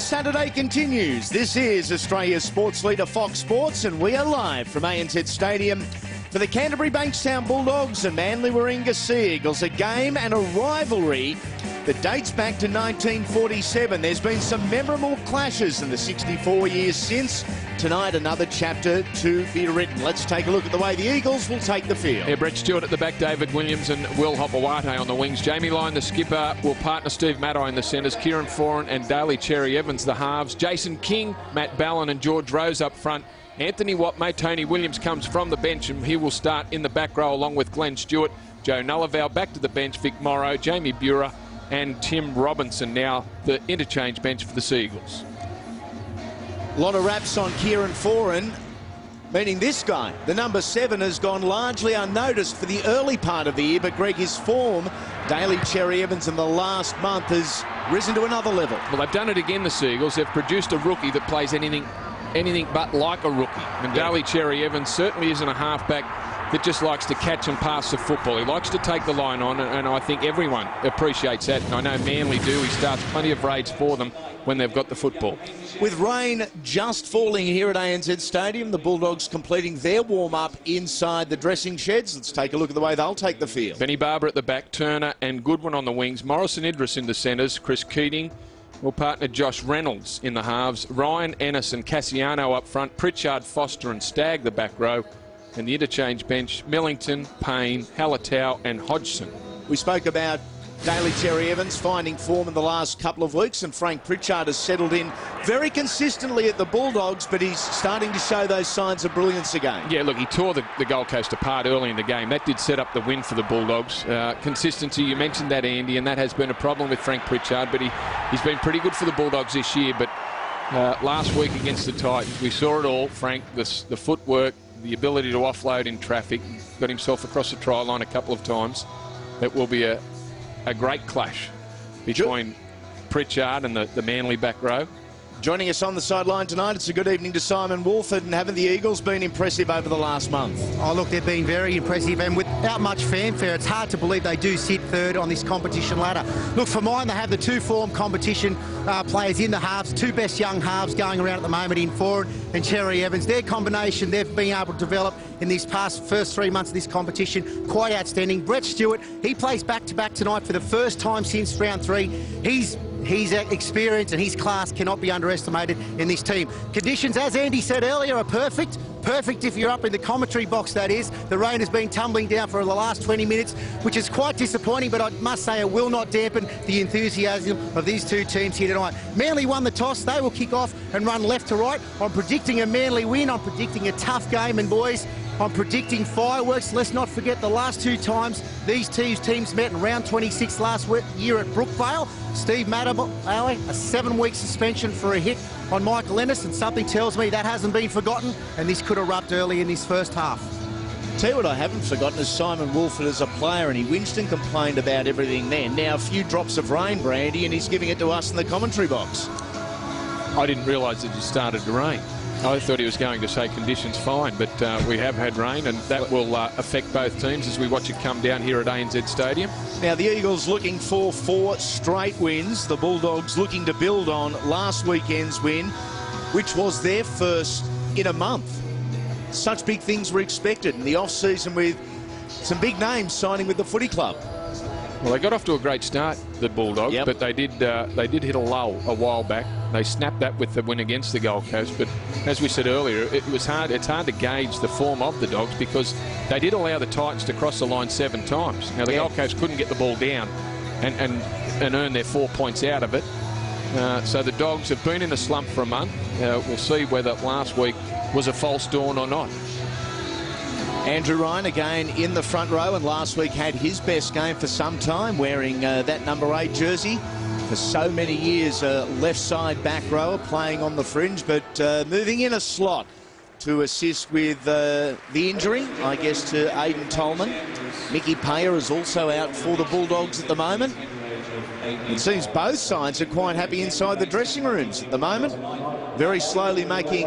Saturday continues. This is Australia's sports leader Fox Sports, and we are live from ANZ Stadium for the Canterbury Bankstown Bulldogs and Manly Warringah Sea Eagles. A game and a rivalry that dates back to 1947. There's been some memorable clashes in the 64 years since. Tonight, another chapter to be written. Let's take a look at the way the Eagles will take the field. Yeah, Brett Stewart at the back, David Williams and Will Hopoate on the wings. Jamie Lyon, the skipper, will partner Steve Maddie in the centres. Kieran Foran and Daly Cherry Evans, the halves. Jason King, Matt Ballin and George Rose up front. Anthony Watmough, Tony Williams comes from the bench and he will start in the back row along with Glenn Stewart. Joe Nullival back to the bench, Vic Morrow, Jamie Buhrer and Tim Robinson now the interchange bench for the Sea Eagles. A lot of raps on Kieran Foran, meaning this guy, the number 7, has gone largely unnoticed for the early part of the year, but Greg, his form, Daly Cherry Evans in the last month, has risen to another level. Well, they've done it again, the Sea Eagles. They've produced a rookie that plays anything but like a rookie. And Daly Cherry Evans certainly isn't a halfback that just likes to catch and pass the football. He likes to take the line on, and I think everyone appreciates that. And I know Manly do. He starts plenty of raids for them when they've got the football. With rain just falling here at ANZ Stadium, the Bulldogs completing their warm-up inside the dressing sheds. Let's take a look at the way they'll take the field. Benny Barber at the back, Turner and Goodwin on the wings. Morrison Idris in the centres. Chris Keating will partner Josh Reynolds in the halves. Ryan Ennis and Cassiano up front. Pritchard, Foster and Stagg the back row. And the interchange bench, Millington, Payne, Hallertau and Hodgson. We spoke about Daly Cherry Evans finding form in the last couple of weeks, and Frank Pritchard has settled in very consistently at the Bulldogs, but he's starting to show those signs of brilliance again. Yeah, look, he tore the Gold Coast apart early in the game. That did set up the win for the Bulldogs. Consistency, you mentioned that, Andy, and that has been a problem with Frank Pritchard, but he's been pretty good for the Bulldogs this year. But last week against the Titans, we saw it all, Frank, the footwork, the ability to offload in traffic, got himself across the try line a couple of times. It will be a great clash between Pritchard and the Manly back row. Joining us on the sideline tonight, it's a good evening to Simon Wolford. And haven't the Eagles been impressive over the last month? Oh, look, they've been very impressive, and without much fanfare, it's hard to believe they do sit third on this competition ladder. Look, for mine, they have the two form competition players in the halves, two best young halves going around at the moment in Foran and Cherry Evans. Their combination they've been able to develop in these first 3 months of this competition, quite outstanding. Brett Stewart, he plays back-to-back tonight for the first time since round 3. His experience and his class cannot be underestimated in this team. Conditions, as Andy said earlier, are perfect. Perfect if you're up in the commentary box, that is. The rain has been tumbling down for the last 20 minutes, which is quite disappointing, but I must say it will not dampen the enthusiasm of these two teams here tonight. Manly won the toss. They will kick off and run left to right. I'm predicting a Manly win. I'm predicting a tough game, and boys, I'm predicting fireworks. Let's not forget the last 2 times these teams met in round 26 last year at Brookvale. Steve Maddie, a 7-week suspension for a hit on Michael Ennis, and something tells me that hasn't been forgotten, and this could erupt early in this first half. Tell you what I haven't forgotten is Simon Wolford as a player, and he whinged and complained about everything then. Now a few drops of rain, Brandy, and he's giving it to us in the commentary box. I didn't realise it just started to rain. I thought he was going to say conditions fine, but we have had rain, and that will affect both teams as we watch it come down here at ANZ Stadium. Now the Eagles looking for 4 straight wins. The Bulldogs looking to build on last weekend's win, which was their first in a month. Such big things were expected in the off-season with some big names signing with the footy club. Well, they got off to a great start, the Bulldogs, but they did hit a lull a while back. They snapped that with the win against the Gold Coast, but as we said earlier, it's hard to gauge the form of the Dogs because they did allow the Titans to cross the line 7 times. Now the Gold Coast couldn't get the ball down and earn their 4 points out of it. So the Dogs have been in a slump for a month. We'll see whether last week was a false dawn or not. Andrew Ryan again in the front row, and last week had his best game for some time, wearing that number 8 jersey. For so many years, a left side back rower playing on the fringe, but moving in a slot to assist with the injury, I guess, to Aidan Tolman. Mickey Payer is also out for the Bulldogs at the moment. It seems both sides are quite happy inside the dressing rooms at the moment. Very slowly making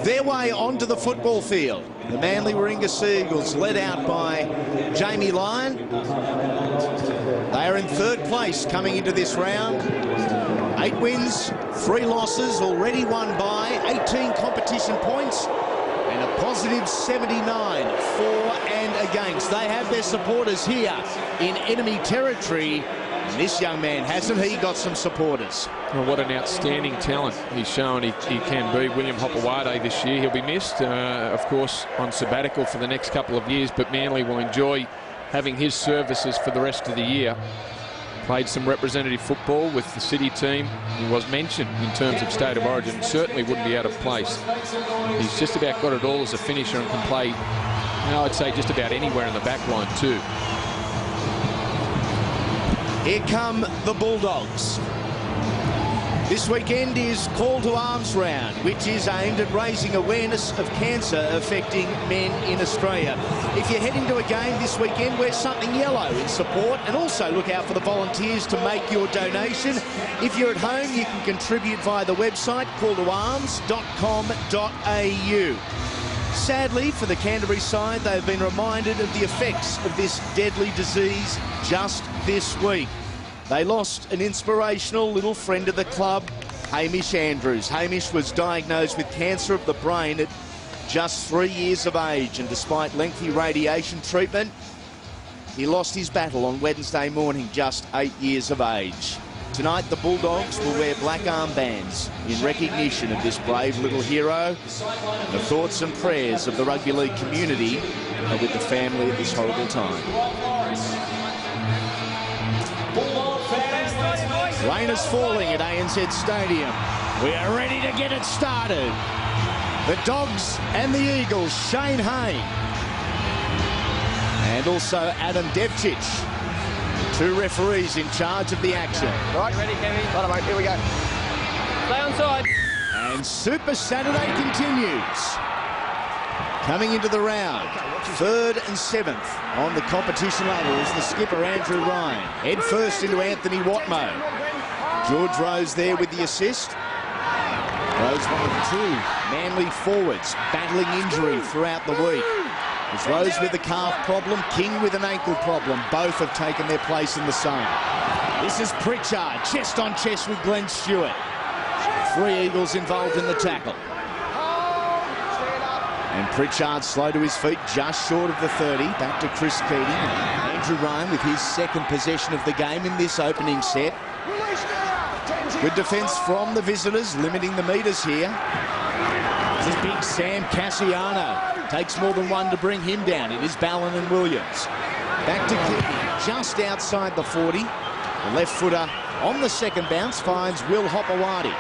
their way onto the football field. The Manly Warringah Sea Eagles led out by Jamie Lyon. They are in 3rd place coming into this round. 8 wins, 3 losses, already won by 18 competition points and a positive 79 for and against. They have their supporters here in enemy territory. And this young man, hasn't he got some supporters? Well, what an outstanding talent he's shown he can be. William Hopoate this year. He'll be missed, of course, on sabbatical for the next couple of years, but Manly will enjoy having his services for the rest of the year. Played some representative football with the City team. He was mentioned in terms of state of origin. Certainly wouldn't be out of place. He's just about got it all as a finisher and can play, I'd say, just about anywhere in the back line too. Here come the Bulldogs. This weekend is Call to Arms Round, which is aimed at raising awareness of cancer affecting men in Australia. If you're heading to a game this weekend, wear something yellow in support, and also look out for the volunteers to make your donation. If you're at home, you can contribute via the website calltoarms.com.au. Sadly, for the Canterbury side, they've been reminded of the effects of this deadly disease just this week. They lost an inspirational little friend of the club, Hamish Andrews. Hamish was diagnosed with cancer of the brain at just 3 years of age, and despite lengthy radiation treatment, he lost his battle on Wednesday morning, just 8 years of age. Tonight, the Bulldogs will wear black armbands in recognition of this brave little hero. And the thoughts and prayers of the rugby league community are with the family at this horrible time. Rain is falling at ANZ Stadium. We are ready to get it started. The Dogs and the Eagles, Shane Hayne. And also Adam Devcic. 2 referees in charge of the action. Right, ready, Kevin? Right, mate, here we go. Stay on side. And Super Saturday continues. Coming into the round, 3rd and 7th on the competition ladder is the skipper, Andrew Ryan. Head first into Anthony Watmough. George Rose there with the assist. Rose, one of 2 Manly forwards battling injury throughout the week. There's Rose with a calf problem, King with an ankle problem. Both have taken their place in the side. This is Pritchard, chest on chest with Glenn Stewart. 3 Eagles involved in the tackle. And Pritchard slow to his feet, just short of the 30. Back to Chris Keating. Andrew Ryan with his 2nd possession of the game in this opening set. Good defence from the visitors, limiting the metres here. This is big Sam Cassiano. Takes more than 1 to bring him down. It is Ballin and Williams. Back to Keating, just outside the 40. The left footer on the 2nd bounce finds Will Hopoate.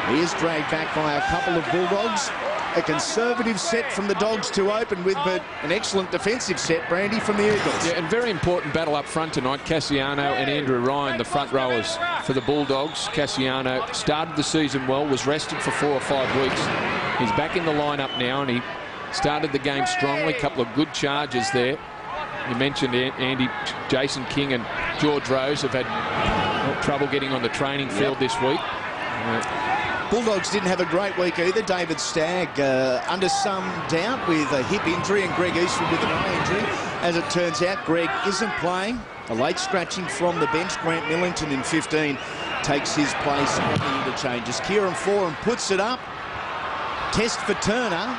He is dragged back by a couple of Bulldogs. A conservative set from the Dogs to open with, but an excellent defensive set, Brandy, from the Eagles. Yeah, and very important battle up front tonight. Cassiano and Andrew Ryan, the front rowers for the Bulldogs. Cassiano started the season well, was rested for 4 or 5 weeks. He's back in the lineup now, and he started the game strongly. A couple of good charges there. You mentioned Andy, Jason King and George Rose have had trouble getting on the training field this week. Bulldogs didn't have a great week either. David Stagg under some doubt with a hip injury, and Greg Eastwood with an eye injury. As it turns out, Greg isn't playing. A late scratching from the bench. Grant Millington in 15 takes his place on the interchanges. Kieran Foran puts it up. Test for Turner.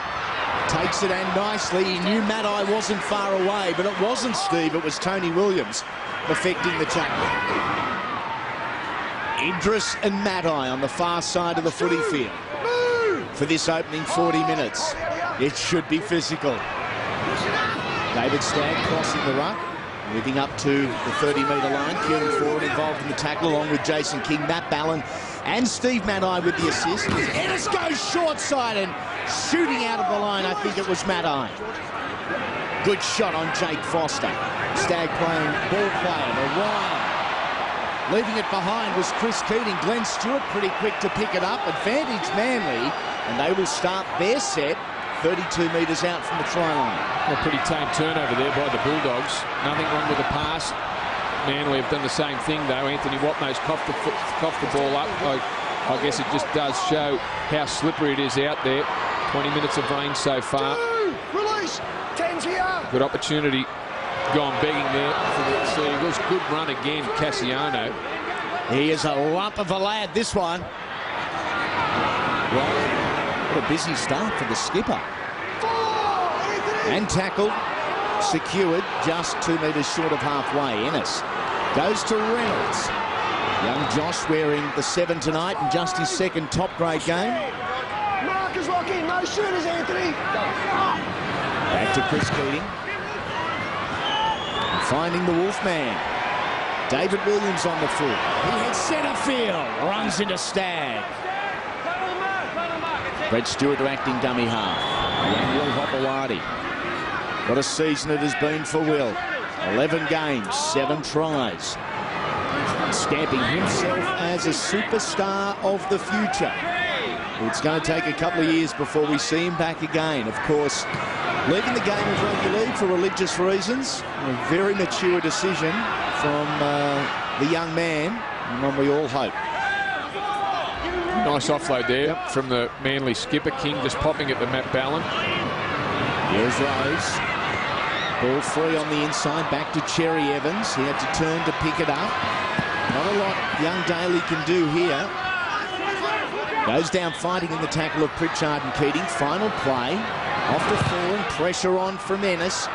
Takes it and nicely. He knew Matt-Eye wasn't far away, but it wasn't Steve. It was Tony Williams affecting the tackle. Idris and Matt-Eye on the far side of the footy field for this opening 40 minutes. It should be physical. David Stagg crossing the ruck, moving up to the 30-metre line. Kieran Ford involved in the tackle along with Jason King, Matt Ballin and Steve Matt-Eye with the assist. Ennis goes short side and shooting out of the line, I think it was Matt-Eye. Good shot on Jake Foster. Stagg playing ball play to Ryan. Leaving it behind was Chris Keating. Glenn Stewart pretty quick to pick it up. Advantage Manly, and they will start their set 32 metres out from the try line. A pretty tame turnover there by the Bulldogs. Nothing wrong with the pass. Manly have done the same thing though. Anthony Watmough's coughed the ball up. I guess it just does show how slippery it is out there. 20 minutes of rain so far. Release. 10's here. Good opportunity. Gone begging there for the Sea Eagles. Good run again, Cassiano. He is a lump of a lad, this one. Well, what a busy start for the skipper. And tackled, secured, just 2 metres short of halfway. Ennis goes to Reynolds. Young Josh wearing the 7 tonight and just his second top-grade game. Marcus lock in, no shooters, Anthony. Back to Chris Keating. Finding the Wolfman. David Williams on the foot. He heads centre field. Runs into Stagg. Brett Stewart to acting dummy half. Young Will Hopoate. What a season it has been for Will. 11 games, 7 tries. Stamping himself as a superstar of the future. It's going to take a couple of years before we see him back again. Of course, leaving the game of rugby league for religious reasons. A very mature decision from the young man, and one we all hope. Nice offload there from the Manly skipper. King just popping at the Matt Ballin. Here's Rose. Ball free on the inside, back to Cherry Evans. He had to turn to pick it up. Not a lot young Daly can do here. Goes down fighting in the tackle of Pritchard and Keating. Final play. Off the form, pressure on from Ennis.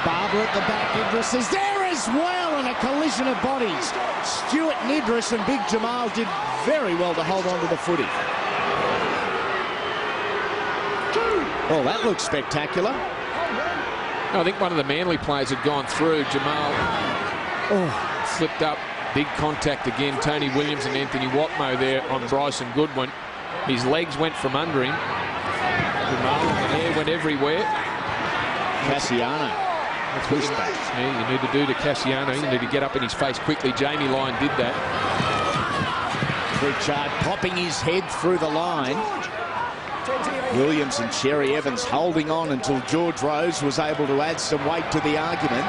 Barber at the back. Idris is there as well, and a collision of bodies. Stewart and Idris and Big Jamal did very well to hold on to the footy. Oh, that looks spectacular. I think one of the Manly players had gone through. Jamal flipped up. Big contact again. Tony Williams and Anthony Watmough there on Bryson Goodwin. His legs went from under him. Jamal, the hair went everywhere. Cassiano. That's what you need to do to Cassiano. You need to get up in his face quickly. Jamie Lyon did that. Pritchard popping his head through the line. Williams and Cherry Evans holding on until George Rose was able to add some weight to the argument.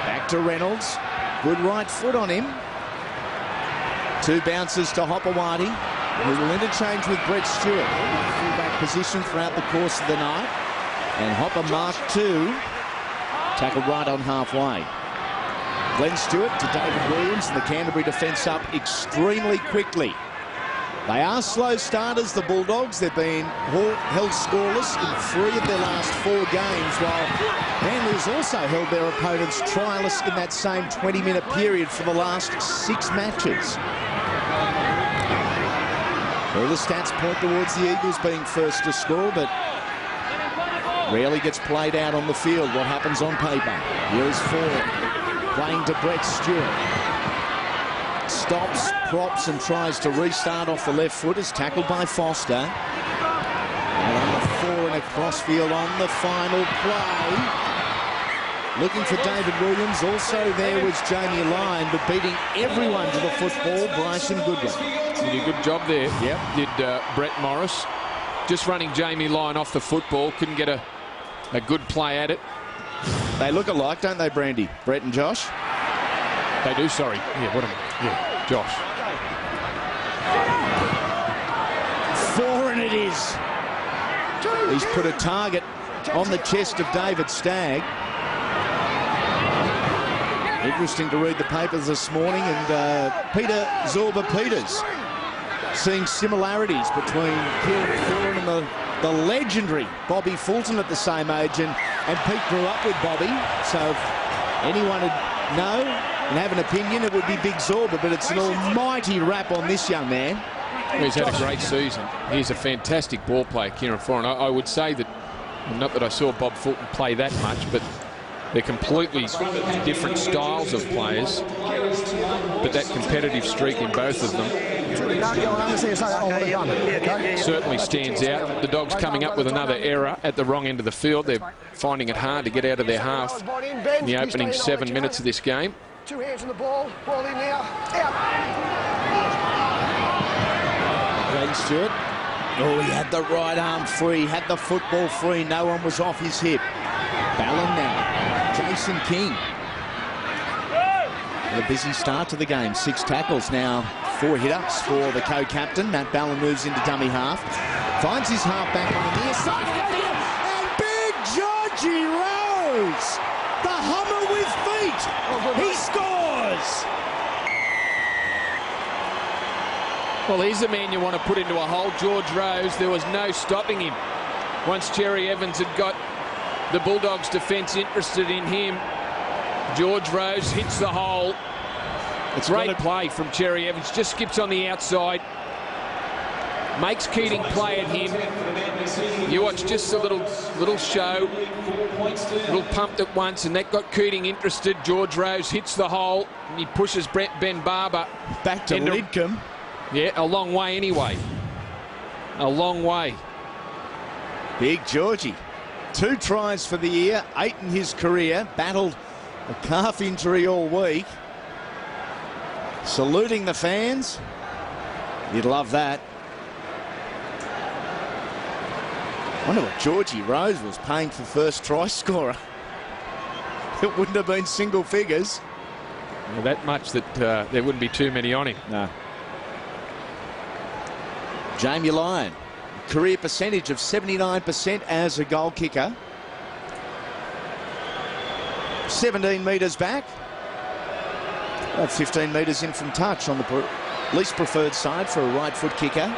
Back to Reynolds. Good right foot on him. 2 bounces to Hopoate, who will interchange with Brett Stewart. Fullback position throughout the course of the night. And Hopper Mark 2. Tackled right on halfway. Glenn Stewart to David Williams, and the Canterbury defence up extremely quickly. They are slow starters, the Bulldogs. They've been held scoreless in 3 of their last 4 games, while Manly has also held their opponents trialless in that same 20-minute period for the last 6 matches. All the stats point towards the Eagles being first to score, but rarely gets played out on the field. What happens on paper? Here's Ford playing to Brett Stewart. Stops, props, and tries to restart off the left foot. Is tackled by Foster. And on the 4 and a crossfield on the final play. Looking for David Williams. Also there was Jamie Lyon, but beating everyone to the football, Bryson Goodwin. Did a good job there. Yep. Did Brett Morris. Just running Jamie Lyon off the football. Couldn't get a good play at it. They look alike, don't they, Brandy? Brett and Josh? They do, sorry. Yeah, what am I? Yeah, Josh. 4 and it is. He's put a target on the chest of David Stagg. Interesting to read the papers this morning, and Peter Zorba-Peters seeing similarities between Kieran Fulton and the legendary Bobby Fulton at the same age, and Pete grew up with Bobby, so if anyone would know and have an opinion, it would be Big Zorba, but it's an almighty rap on this young man. He's had a great season. He's a fantastic ball player, Kieran Fulton. I would say that, not that I saw Bob Fulton play that much, but they're completely different styles of players, but that competitive streak in both of them certainly stands out. The Dogs coming up with another error at the wrong end of the field. They're finding it hard to get out of their half in the opening 7 minutes of this game. 2 hands on the ball in now, out. Glenn Stewart. Oh, he had the right arm free, had the football free. No one was off his hip. Ballin now. Jason King. A busy start to the game. 6 tackles now. 4 hit-ups for the co-captain. Matt Ballin moves into dummy half. Finds his half back on the near side. And Big Georgie Rose. The Hummer with feet. He scores. Well, he's the man you want to put into a hole. George Rose, there was no stopping him. Once Cherry Evans had got the Bulldogs defence interested in him, George Rose hits the hole. It's great play from Cherry Evans. Just skips on the outside. Makes Keating play at him. You watch just a little show. Little pumped at once, and that got Keating interested. George Rose hits the hole, and he pushes Ben Barber back to Lidcombe. Yeah, a long way anyway. A long way. Big Georgie. 2 tries for the year, 8 in his career. Battled a calf injury all week. Saluting the fans. You'd love that. I wonder what Georgie Rose was paying for first try scorer. It wouldn't have been single figures. Well, that much that there wouldn't be too many on him. No. Jamie Lyon, career percentage of 79% as a goal kicker. 17 metres back. About 15 metres in from touch on the least preferred side for a right foot kicker.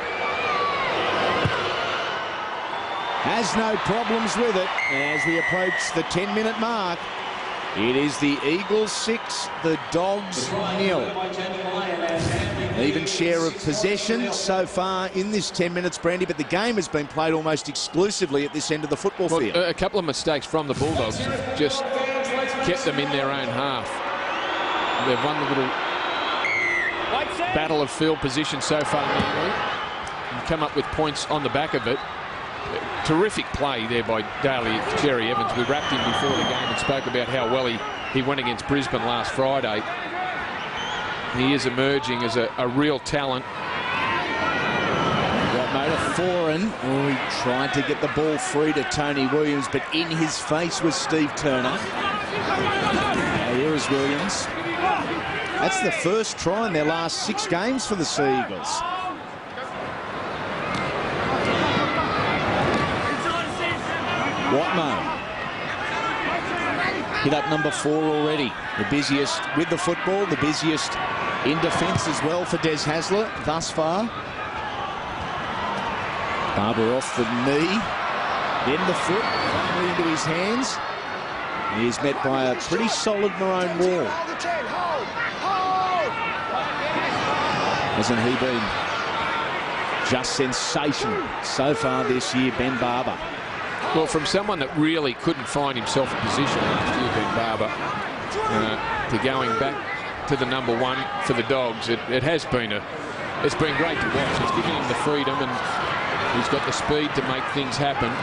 Has no problems with it as we approach the 10-minute mark. It is the Eagles 6, the Dogs 0. Even share of possession so far in this 10 minutes, Brandy, but the game has been played almost exclusively at this end of the football field. A couple of mistakes from the Bulldogs just kept them in their own half. They've won the little battle of field position so far, and come up with points on the back of it. Terrific play there by Cherry Evans. We wrapped him before the game and spoke about how well he went against Brisbane last Friday. He is emerging as a real talent. Watmough a foreign. Oh, he tried to get the ball free to Tony Williams, but in his face was Steve Turner. Now here is Williams. That's the first try in their last 6 games for the Sea Eagles. Watmough hit up number 4 already. The busiest with the football, the busiest in defence as well for Des Hasler thus far. Barber off the knee, then the foot, finally into his hands. He is met by a pretty solid Maroon wall. Hasn't he been just sensational so far this year, Ben Barber? Well, from someone that really couldn't find himself a position last year, Ben Barber, to going back to the number 1 for the Dogs, it's been great to watch. It's given him the freedom, and he's got the speed to make things happen.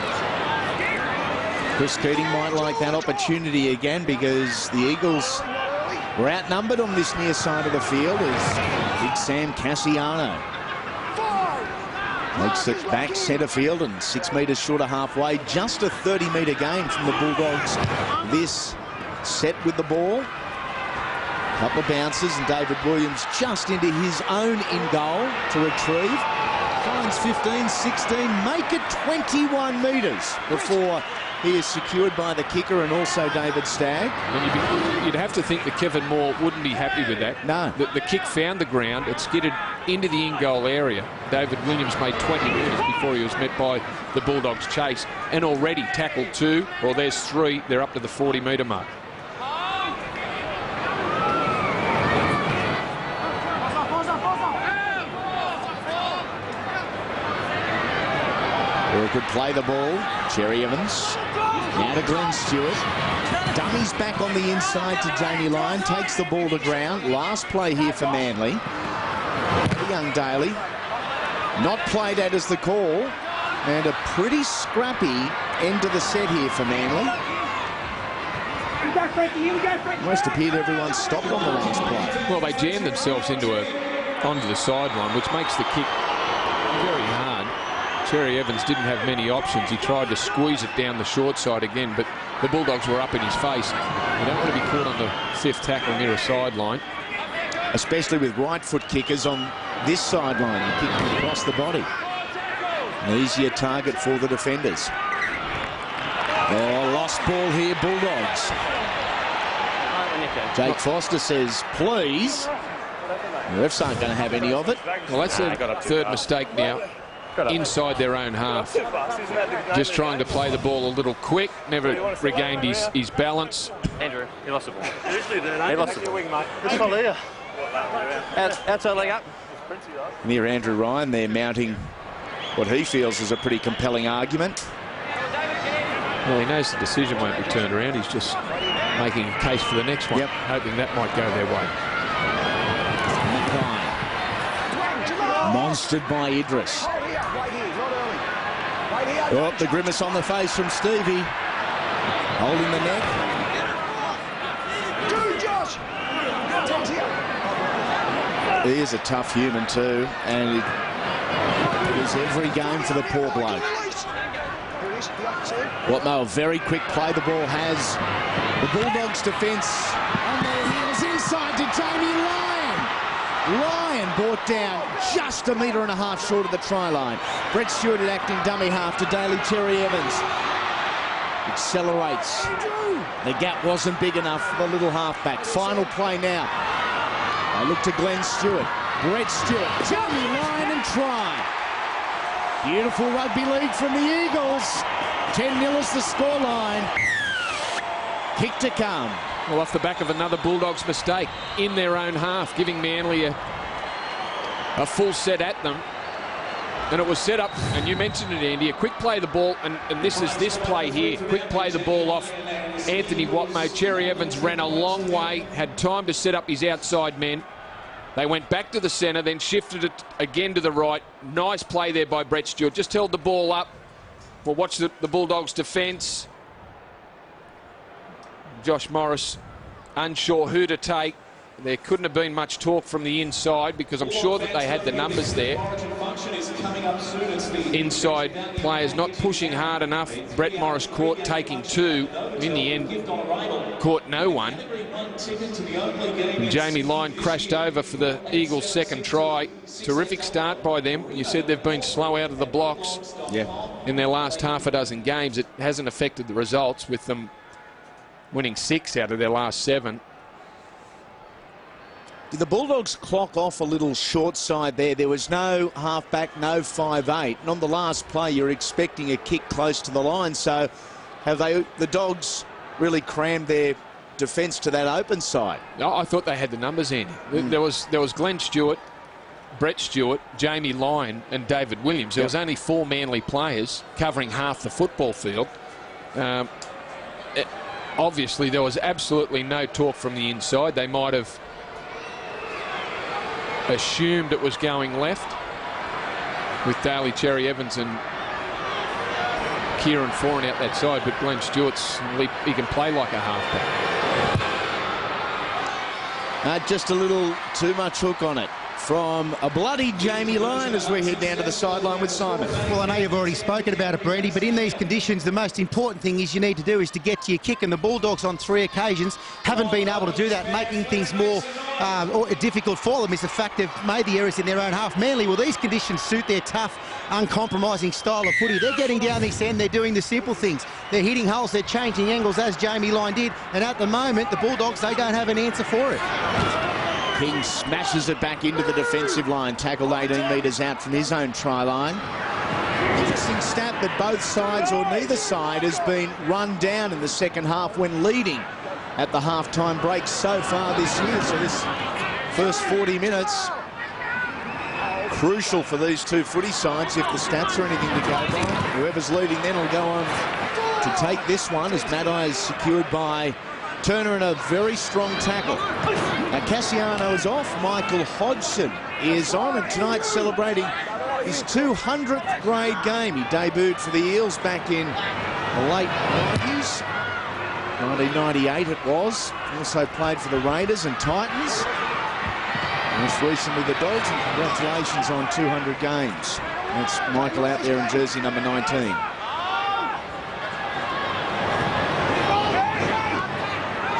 Chris Keating might like that opportunity again, because the Eagles were outnumbered on this near side of the field as Big Sam Cassiano makes it back centre field and 6 metres short of halfway. Just a 30-metre gain from the Bulldogs this set with the ball. Couple of bounces and David Williams just into his own in goal to retrieve. Finds 15, 16, make it 21 metres before he is secured by the kicker and also David Stagg. And you'd have to think that Kevin Moore wouldn't be happy with that. No. The kick found the ground. It skidded into the in-goal area. David Williams made 20 metres before he was met by the Bulldogs' chase, and already tackled 2. Well, there's 3. They're up to the 40-metre mark. Or could play the ball. Cherry Evans. Now to Glenn Stewart. Dummies back on the inside to Jamie Lyon. Takes the ball to ground. Last play here for Manly. Young Daly. Not played at as the call. And a pretty scrappy end to the set here for Manly. Almost appeared everyone stopped on the last play. Well, they jammed themselves onto the sideline, which makes the kick very hard. Cherry Evans didn't have many options. He tried to squeeze it down the short side again, but the Bulldogs were up in his face. You don't want to be caught on the 5th tackle near a sideline. Especially with right foot kickers on this sideline. You kick them across the body. An easier target for the defenders. Oh, lost ball here, Bulldogs. Jake Foster says, please. The refs aren't going to have any of it. Well, that's a third mistake now inside their own half. Just trying to play the ball a little quick, never regained his balance. Andrew, he lost the ball. He lost the ball. It's not there. Outside leg up. Near Andrew Ryan, they're mounting what he feels is a pretty compelling argument. Well, he knows the decision won't be turned around. He's just making a case for the next one, hoping that might go their way. Monstered by Idris. Oh, the grimace on the face from Stevie. Holding the neck. He is a tough human too, and it is every game for the poor bloke. Watmough, a very quick play the ball has. The Bulldogs defence on their heels inside to Jamie Lyon. Lyon brought down just 1.5 meters short of the try line. Brett Stewart acting dummy half to Daly Cherry Evans. Accelerates. The gap wasn't big enough for the little halfback. Final play now. I look to Glenn Stewart. Brett Stewart, Jamie Lyon and try. Beautiful rugby league from the Eagles. 10-0 is the scoreline. Kick to come. Well, off the back of another Bulldogs mistake in their own half, giving Manly a full set at them. And it was set up, and you mentioned it, Andy, a quick play the ball, and this is this play here. Quick play the ball off Anthony Watmough. Cherry Evans ran a long way, had time to set up his outside men. They went back to the centre, then shifted it again to the right. Nice play there by Brett Stewart. Just held the ball up. We'll watch the Bulldogs' defence. Josh Morris unsure who to take. There couldn't have been much talk from the inside because I'm sure that they had the numbers there. Inside players not pushing hard enough. Brett Morris caught taking 2. In the end, caught no one. And Jamie Lyon crashed over for the Eagles' second try. Terrific start by them. You said they've been slow out of the blocks in their last half a dozen games. It hasn't affected the results with them winning 6 out of their last 7. Did the Bulldogs clock off a little short side there? There was no halfback, no 5'8". And on the last play, you're expecting a kick close to the line. So have the Dogs really crammed their defence to that open side? No, I thought they had the numbers in. There was Glenn Stewart, Brett Stewart, Jamie Lyon and David Williams. There was only 4 Manly players covering half the football field. Obviously, there was absolutely no talk from the inside. They might have assumed it was going left with Daly Cherry Evans and Kieran Foran out that side, but Glenn Stewart's, he can play like a halfback. Just a little too much hook on it from a bloody Jamie Lyon as we head down to the sideline with Simon. Well, I know you've already spoken about it, Brandy, but in these conditions, the most important thing you need to do is to get to your kick, and the Bulldogs on 3 occasions haven't been able to do that. Making things more difficult for them is the fact they've made the errors in their own half. Manly, well, these conditions suit their tough, uncompromising style of footy. They're getting down this end, they're doing the simple things. They're hitting holes, they're changing angles, as Jamie Lyon did, and at the moment, the Bulldogs, they don't have an answer for it. King smashes it back into the defensive line, tackled 18 metres out from his own try line. Interesting stat that both sides, or neither side, has been run down in the second half when leading at the half-time break so far this year. So this first 40 minutes, crucial for these two footy sides if the stats are anything to go by. Whoever's leading then will go on to take this one as Maddai is secured by Turner in a very strong tackle. Now Cassiano is off, Michael Hodgson is on, and tonight celebrating his 200th grade game. He debuted for the Eels back in the late 90s. 1998 it was. Also played for the Raiders and Titans. Most recently the Dogs, and congratulations on 200 games. That's Michael out there in jersey number 19.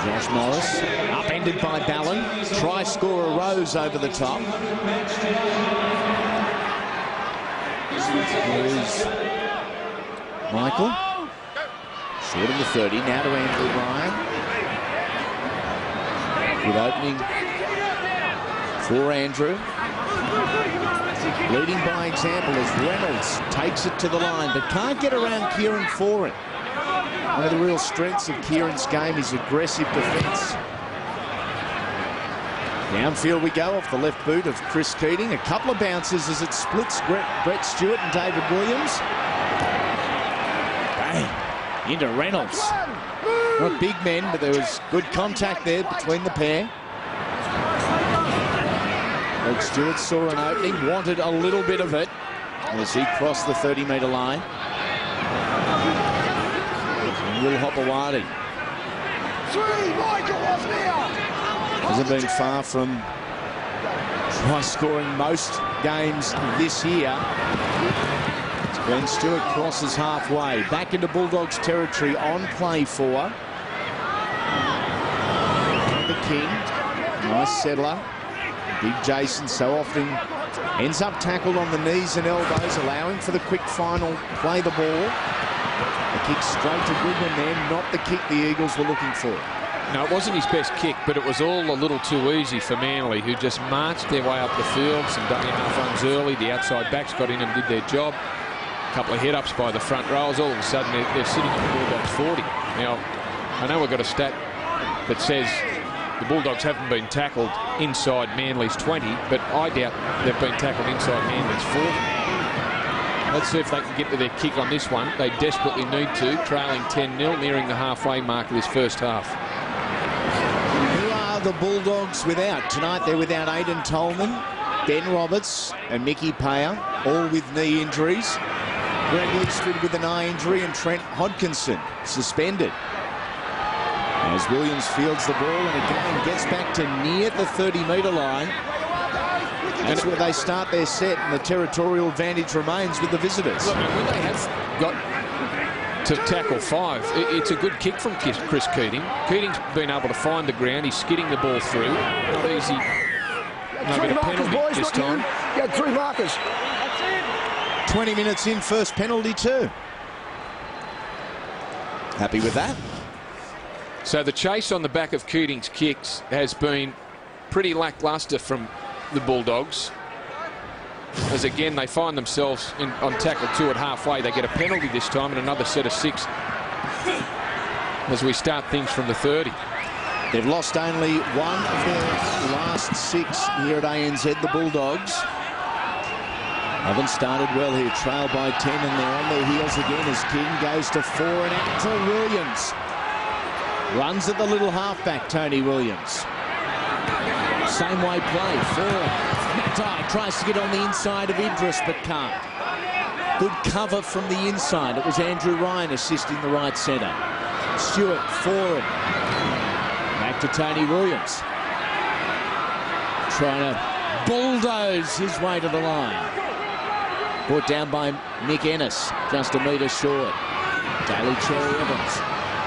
Josh Morris, upended by Ballon. Try scorer Rose over the top. Here's Michael. Short of the 30, now to Andrew Ryan. Good opening For Andrew. Leading by example as Reynolds takes it to the line, but can't get around Kieran Foran. One of the real strengths of Kieran's game is aggressive defence. Downfield we go off the left boot of Chris Keating. A couple of bounces as it splits Brett Stewart and David Williams. Bang! Into Reynolds. Not big men, but there was good contact there between the pair. Brett Stewart saw an opening, wanted a little bit of it as he crossed the 30-metre line. And Will Hopoate hasn't been far from try-scoring most games this year. Glenn Stewart crosses halfway, back into Bulldogs territory on play for the King. Nice settler. Big Jason so often ends up tackled on the knees and elbows, allowing for the quick final, play the ball. The kick straight to Goodwin there, not the kick the Eagles were looking for. No, it wasn't his best kick, but it was all a little too easy for Manly, who just marched their way up the field. Some dummy half runs early. The outside backs got in and did their job. A couple of head-ups by the front rows. All of a sudden, they're sitting at the Bulldogs 40. Now, I know we've got a stat that says the Bulldogs haven't been tackled inside Manly's 20, but I doubt they've been tackled inside Manly's 40. Let's see if they can get to their kick on this one. They desperately need to, trailing 10-0, nearing the halfway mark of this first half. Who are the Bulldogs without? Tonight they're without Aidan Tolman, Ben Roberts and Mickey Payer, all with knee injuries. Greg Leachford with an eye injury and Trent Hodkinson suspended. As Williams fields the ball and again gets back to near the 30-metre line. That's where they start their set, and the territorial advantage remains with the visitors. Look, when they have got to tackle 5, it's a good kick from Chris Keating. Keating's been able to find the ground. He's skidding the ball through. Not easy. No bit of penalty this time. You had 3 markers. 20 minutes in, first penalty too. Happy with that? So the chase on the back of Keating's kicks has been pretty lacklustre from the Bulldogs. As again, they find themselves on tackle 2 at halfway. They get a penalty this time and another set of 6 as we start things from the 30. They've lost only one of their last 6 here at ANZ, the Bulldogs. Haven't started well here, trailed by 10, and they're on their heels again as King goes to 4 and out to Williams. Runs at the little halfback, Tony Williams. Same way play, 4. Matai tries to get on the inside of Idris, but can't. Good cover from the inside. It was Andrew Ryan assisting the right centre. Stewart forward. Back to Tony Williams. Trying to bulldoze his way to the line. Brought down by Nick Ennis, just a metre short. Daly Cherry Evans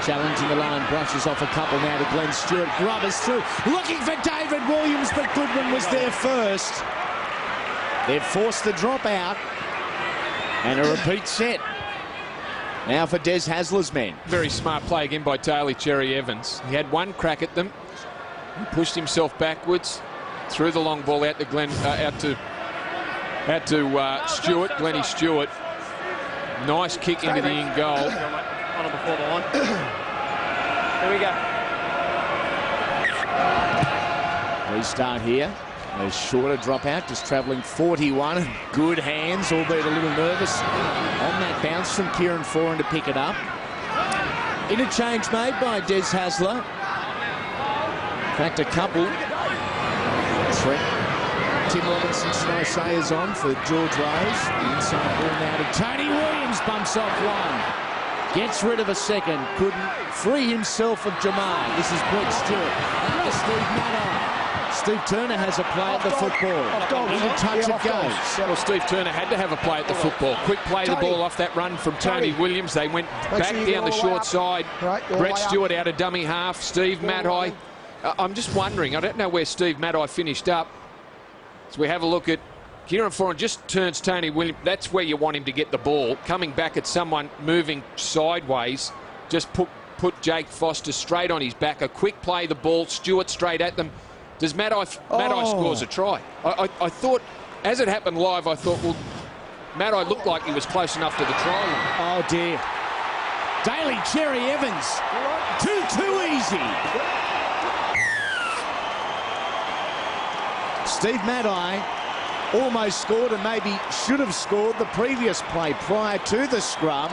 challenging the line, brushes off a couple now to Glenn Stewart. Grubbers through, looking for David Williams, but Goodwin was there first. They've forced the drop out, and a repeat set. Now for Des Hasler's men. Very smart play again by Daly Cherry Evans. He had one crack at them. He pushed himself backwards, threw the long ball out to Stewart, Glennie Stewart. Nice kick into the in goal. On before the line. Here we go. Restart here. A shorter drop out, just travelling 41. Good hands, albeit a little nervous on that bounce from Kieran Foran to pick it up. Interchange made by Des Hasler. In fact, a couple. Tim Robinson, Snow Sayers on for George Rose. The inside ball now to Tony Williams, bumps off one. Gets rid of a second, couldn't free himself of Jamar. This is Brett Stewart. Now Steve Maddai. Steve Turner has a play at the football. Into touch it goes. Well, Steve Turner had to have a play at the football. Quick play the ball off that run from Tony Williams. They went back down the short side. Brett Stewart out of dummy half. Steve Maddai. I'm just wondering, I don't know where Steve Maddai finished up. So we have a look at Kieran Foran just turns Tony Williams. That's where you want him to get the ball. Coming back at someone moving sideways. Just put Jake Foster straight on his back. A quick play, the ball. Stewart straight at them. Does Maddai scores a try? I thought, as it happened live, I thought, well, Maddai looked like he was close enough to the try line. Oh, dear. Daly Cherry Evans. Too easy. Steve Maddai almost scored and maybe should have scored the previous play prior to the scrum.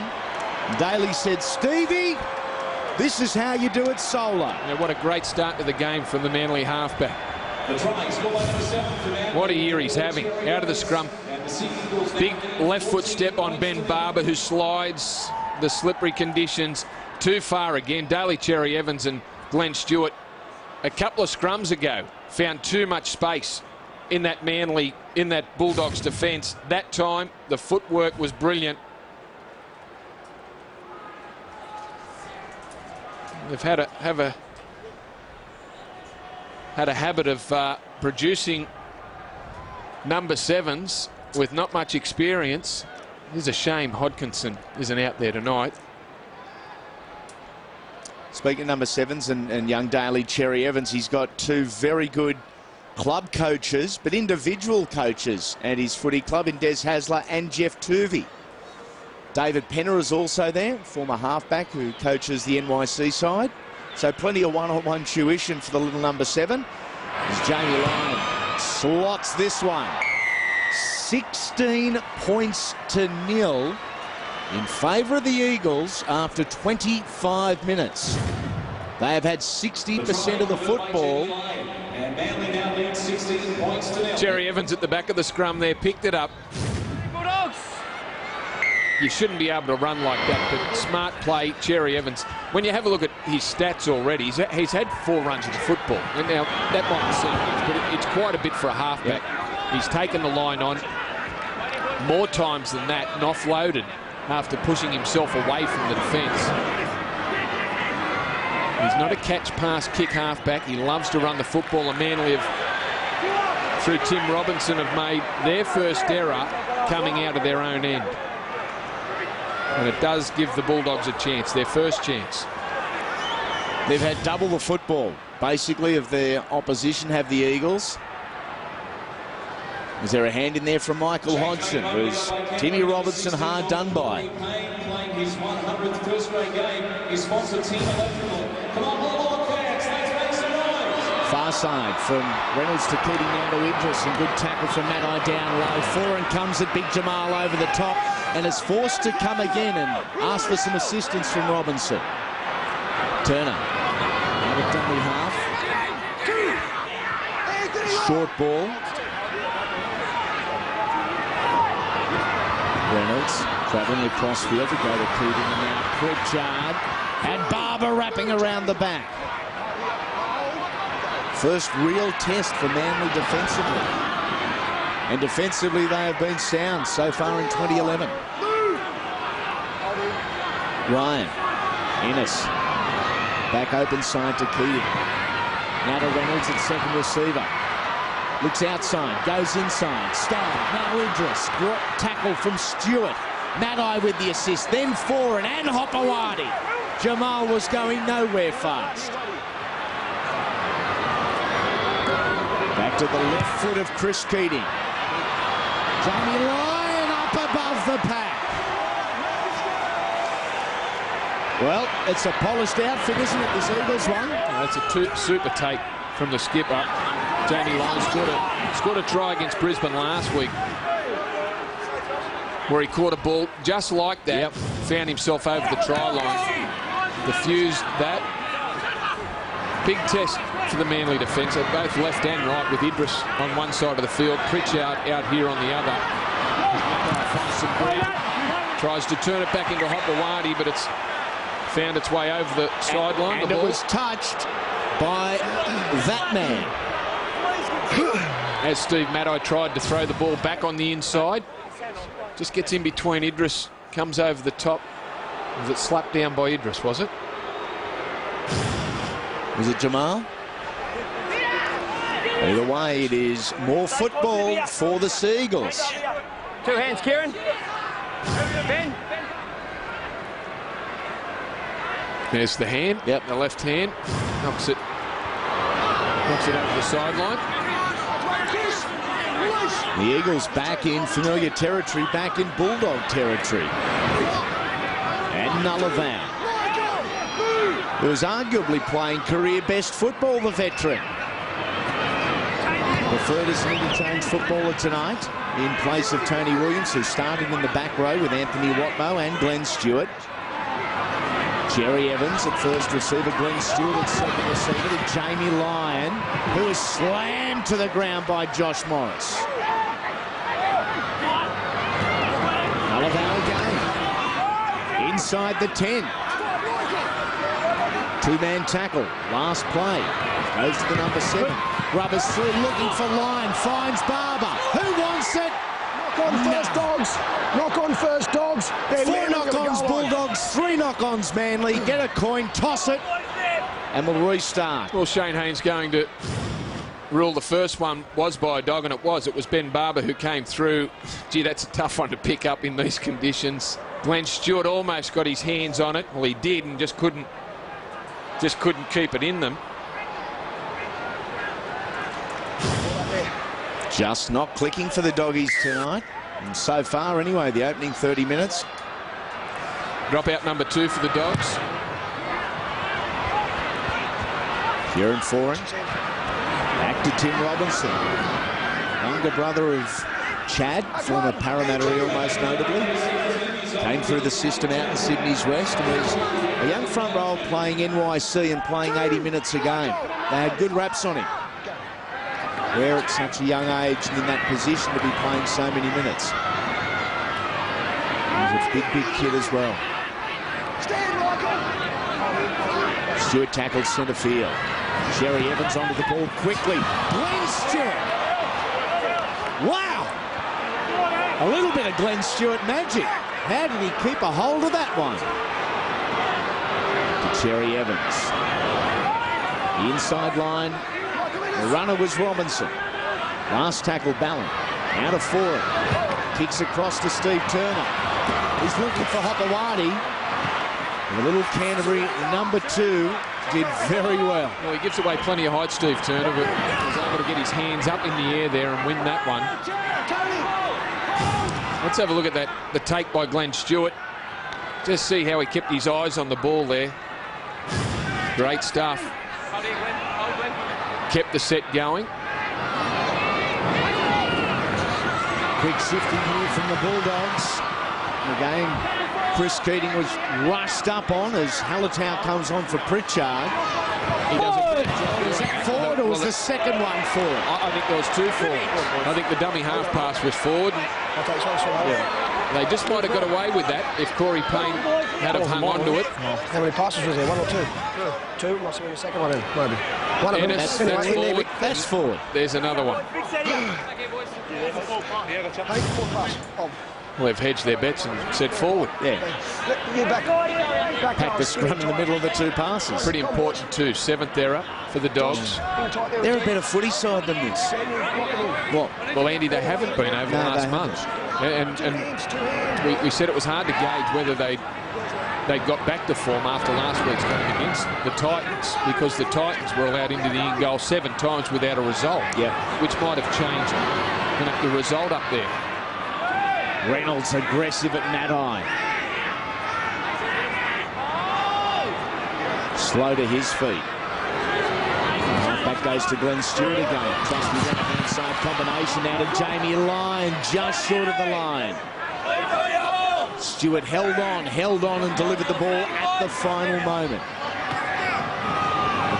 Daly said, Stevie, this is how you do it solo. Yeah, what a great start to the game from the Manly halfback. What a year he's having. Out of the scrum. Big left foot step on Ben Barber, who slides the slippery conditions too far again. Daly Cherry Evans and Glenn Stewart a couple of scrums ago found too much space in that Bulldogs defence. That time the footwork was brilliant. They've had a habit of producing number 7s with not much experience. It's a shame Hodkinson isn't out there tonight. Speaking of number 7s and young Daly Cherry Evans, he's got 2 very good club coaches, but individual coaches at his footy club in Des Hasler and Jeff Tuvey. David Penner is also there, former halfback who coaches the NYC side. So plenty of one-on-one tuition for the little number 7. As Jamie Lyon slots this one. 16 points to 0 in favour of the Eagles after 25 minutes. They have had 60% of the football. Cherry Evans at the back of the scrum there, picked it up. Bulldogs! You shouldn't be able to run like that, but smart play, Cherry Evans. When you have a look at his stats already, he's had 4 runs of the football. And now, that might seem much, but it's quite a bit for a halfback. Yep. He's taken the line on more times than that and offloaded after pushing himself away from the defence. He's not a catch, pass, kick halfback. He loves to run the football. And Manly have, through Tim Robinson, have made their first error coming out of their own end. And it does give the Bulldogs a chance, their first chance. They've had double the football, basically, of their opposition, have the Eagles. Is there a hand in there from Michael Hodgson? Was Timmy Robinson hard done by? Playing his 100th first grade game is sponsored Team Electrical. Come on, Bulldog fans, let's make some noise. Far side from Reynolds to Keating down to Idris, and good tackle from Maddai down low. Foran comes at Big Jamal over the top and is forced to come again and ask for some assistance from Robinson. Turner, out of dummy half. Short ball. Reynolds travelling across field to go to Keating, and now Pritchard and Barber wrapping around the back. First real test for Manly defensively. And defensively they have been sound so far in 2011. Ryan, Ennis, back open side to Keating. Now to Reynolds at second receiver. Looks outside, goes inside, Stone, now Idris, tackle from Stewart. Maddai with the assist, then Foran and Hopoate. Jamal was going nowhere fast. Back to the left foot of Chris Keating. Jamie Lyon up above the pack. Well, it's a polished outfit, isn't it, this Eagles one? It's a super take from the skipper. Jamie Lyon scored a try against Brisbane last week where he caught a ball just like that. Yep. Found himself over the try line. Diffused that. Big test for the Manly defence. They're both left and right, with Idris on one side of the field, Pritchard out here on the other. Tries to turn it back into Hopoate, but it's found its way over the sideline. And it was touched by that man. As Steve Maddai tried to throw the ball back on the inside. Just gets in between Idris, comes over the top. Was it slapped down by Idris, was it? Was it Jamal? Either way, it is more football for the Seagulls. 2 hands, Kieran. Ben. There's the hand. Yep. The left hand. Opposite Knocks it over the sideline. The Eagles back in familiar territory, back in Bulldog territory. And Nullavan, who is arguably playing career best football, the veteran. Preferred as an interchange footballer tonight in place of Tony Williams, who started in the back row with Anthony Watmough and Glenn Stewart. Jerry Evans at first receiver, Glenn Stewart at second receiver, to Jamie Lyon, who is slammed to the ground by Josh Morris. Nullavan again. Inside the 10. Two-man tackle. Last play. Goes to the number 7. Grubbers through, looking for Lyon. Finds Barber. Who wants it? Knock on first, Dogs. Knock on first, Dogs. 4 knock-ons, Bulldogs. 3 knock-ons, Manly. Get a coin, toss it, and we'll restart. Well, Shane Hayne's going to rule the first one was by a dog, and it was Ben Barber who came through. Gee, that's a tough one to pick up in these conditions. Glenn Stewart almost got his hands on it. Well, he did, and just couldn't keep it in them. Just not clicking for the Doggies tonight. And so far, anyway, the opening 30 minutes. Drop out number 2 for the Dogs. Kieran Foran. Back to Tim Robinson. Younger brother of Chad, former Parramatta Eel most notably. Came through the system out in Sydney's West and was a young front row playing NYC and playing 80 minutes a game. They had good raps on him. Where at such a young age and in that position to be playing so many minutes. He's a big kid as well. Stewart tackled centre field. Sherry Evans onto the ball quickly. Glenn Stewart. Wow. A little bit of Glenn Stewart magic. How did he keep a hold of that one? To Sherry Evans. The inside line. The runner was Robinson. Last tackle, Ballon. Out of Foran. Kicks across to Steve Turner. He's looking for Hopoate. The little Canterbury number 2 did very well. Well, he gives away plenty of height, Steve Turner, but was able to get his hands up in the air there and win that one. Let's have a look at that, the take by Glenn Stewart. Just see how he kept his eyes on the ball there. Great stuff. Kept the set going. Quick shifting here from the Bulldogs. Again, Chris Keating was rushed up on as Hallertau comes on for Pritchard. He does a good job. Was that forward or was the second one forward? I think there was 2 forward. I think the dummy half pass was forward. They just might have got away with that if Corey Payne had have hung on to it. How many passes was there? 1 or 2? 2 must have been the second one in, maybe. One of them. That's forward. That's forward. There's another one. Well, they've hedged their bets and said forward. Yeah. Pack the scrum in the middle of the 2 passes. Pretty important too. 7th error for the Dogs. They're a better footy side than this. What? Well, Andy, they haven't been over the last month. And we said it was hard to gauge whether they got back to form after last week's game against the Titans, because the Titans were allowed into the in-goal 7 times without a result, which might have changed the result up there. Reynolds aggressive at Matai. Slow to his feet. Back goes to Glenn Stewart again. Trust his right-hand side combination now to Jamie Lyon, just short of the line. Stewart held on and delivered the ball at the final moment.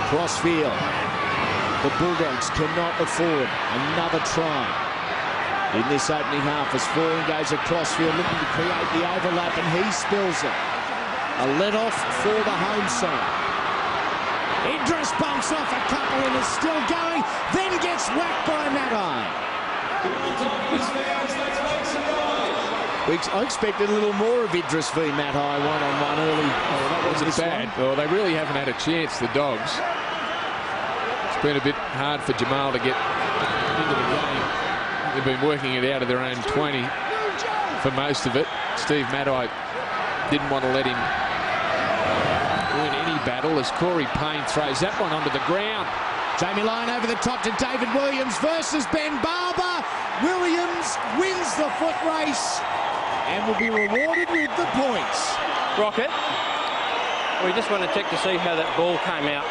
Across field. The Bulldogs cannot afford another try in this opening half as Foran goes across field looking to create the overlap, and he spills it. A let-off for the home side. Idris bumps off a couple and is still going, then gets whacked by Matai. I expected a little more of Idris v Matai one-on-one early. Oh, that wasn't bad. Well, they really haven't had a chance, the Dogs. It's been a bit hard for Jamal to get into the game. They've been working it out of their own 20 for most of it. Steve Matai didn't want to let him win any battle as Corey Payne throws that one onto the ground. Jamie Lyon over the top to David Williams versus Ben Barber. Williams wins the foot race and will be rewarded with the points. Rocket, we just want to check to see how that ball came out.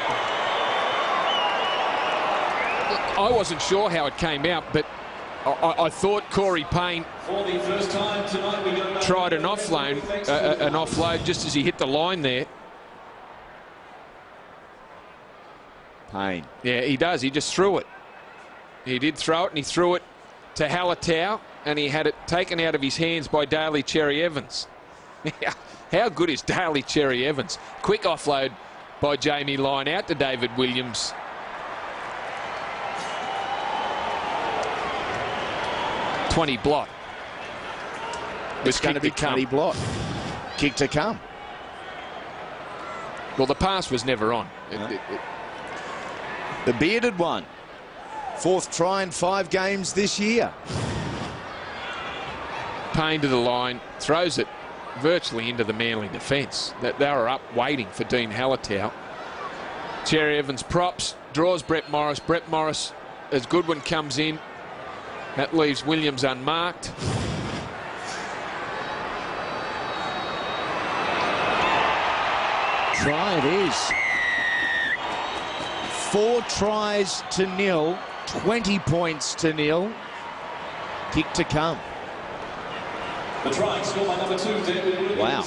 I wasn't sure how it came out, but I thought Corey Payne tried an offload just as he hit the line there. Payne. Yeah, he does. He just threw it. He did throw it, and he threw it to Halatau, and he had it taken out of his hands by Daly Cherry Evans. How good is Daly Cherry Evans? Quick offload by Jamie Lyon out to David Williams. .20 blot. It's going to be 20 blot. Kick to come. Well, the pass was never on. The bearded one. 4th try in 5 games this year. Payne to the line, throws it virtually into the Manly defence. They were up waiting for Dean Halatau. Cherry Evans props, draws Brett Morris. Brett Morris, as Goodwin comes in, that leaves Williams unmarked. Try it is. 4 tries to nil, 20 points to nil. Kick to come. The try scored by number 2, David Williams. Wow.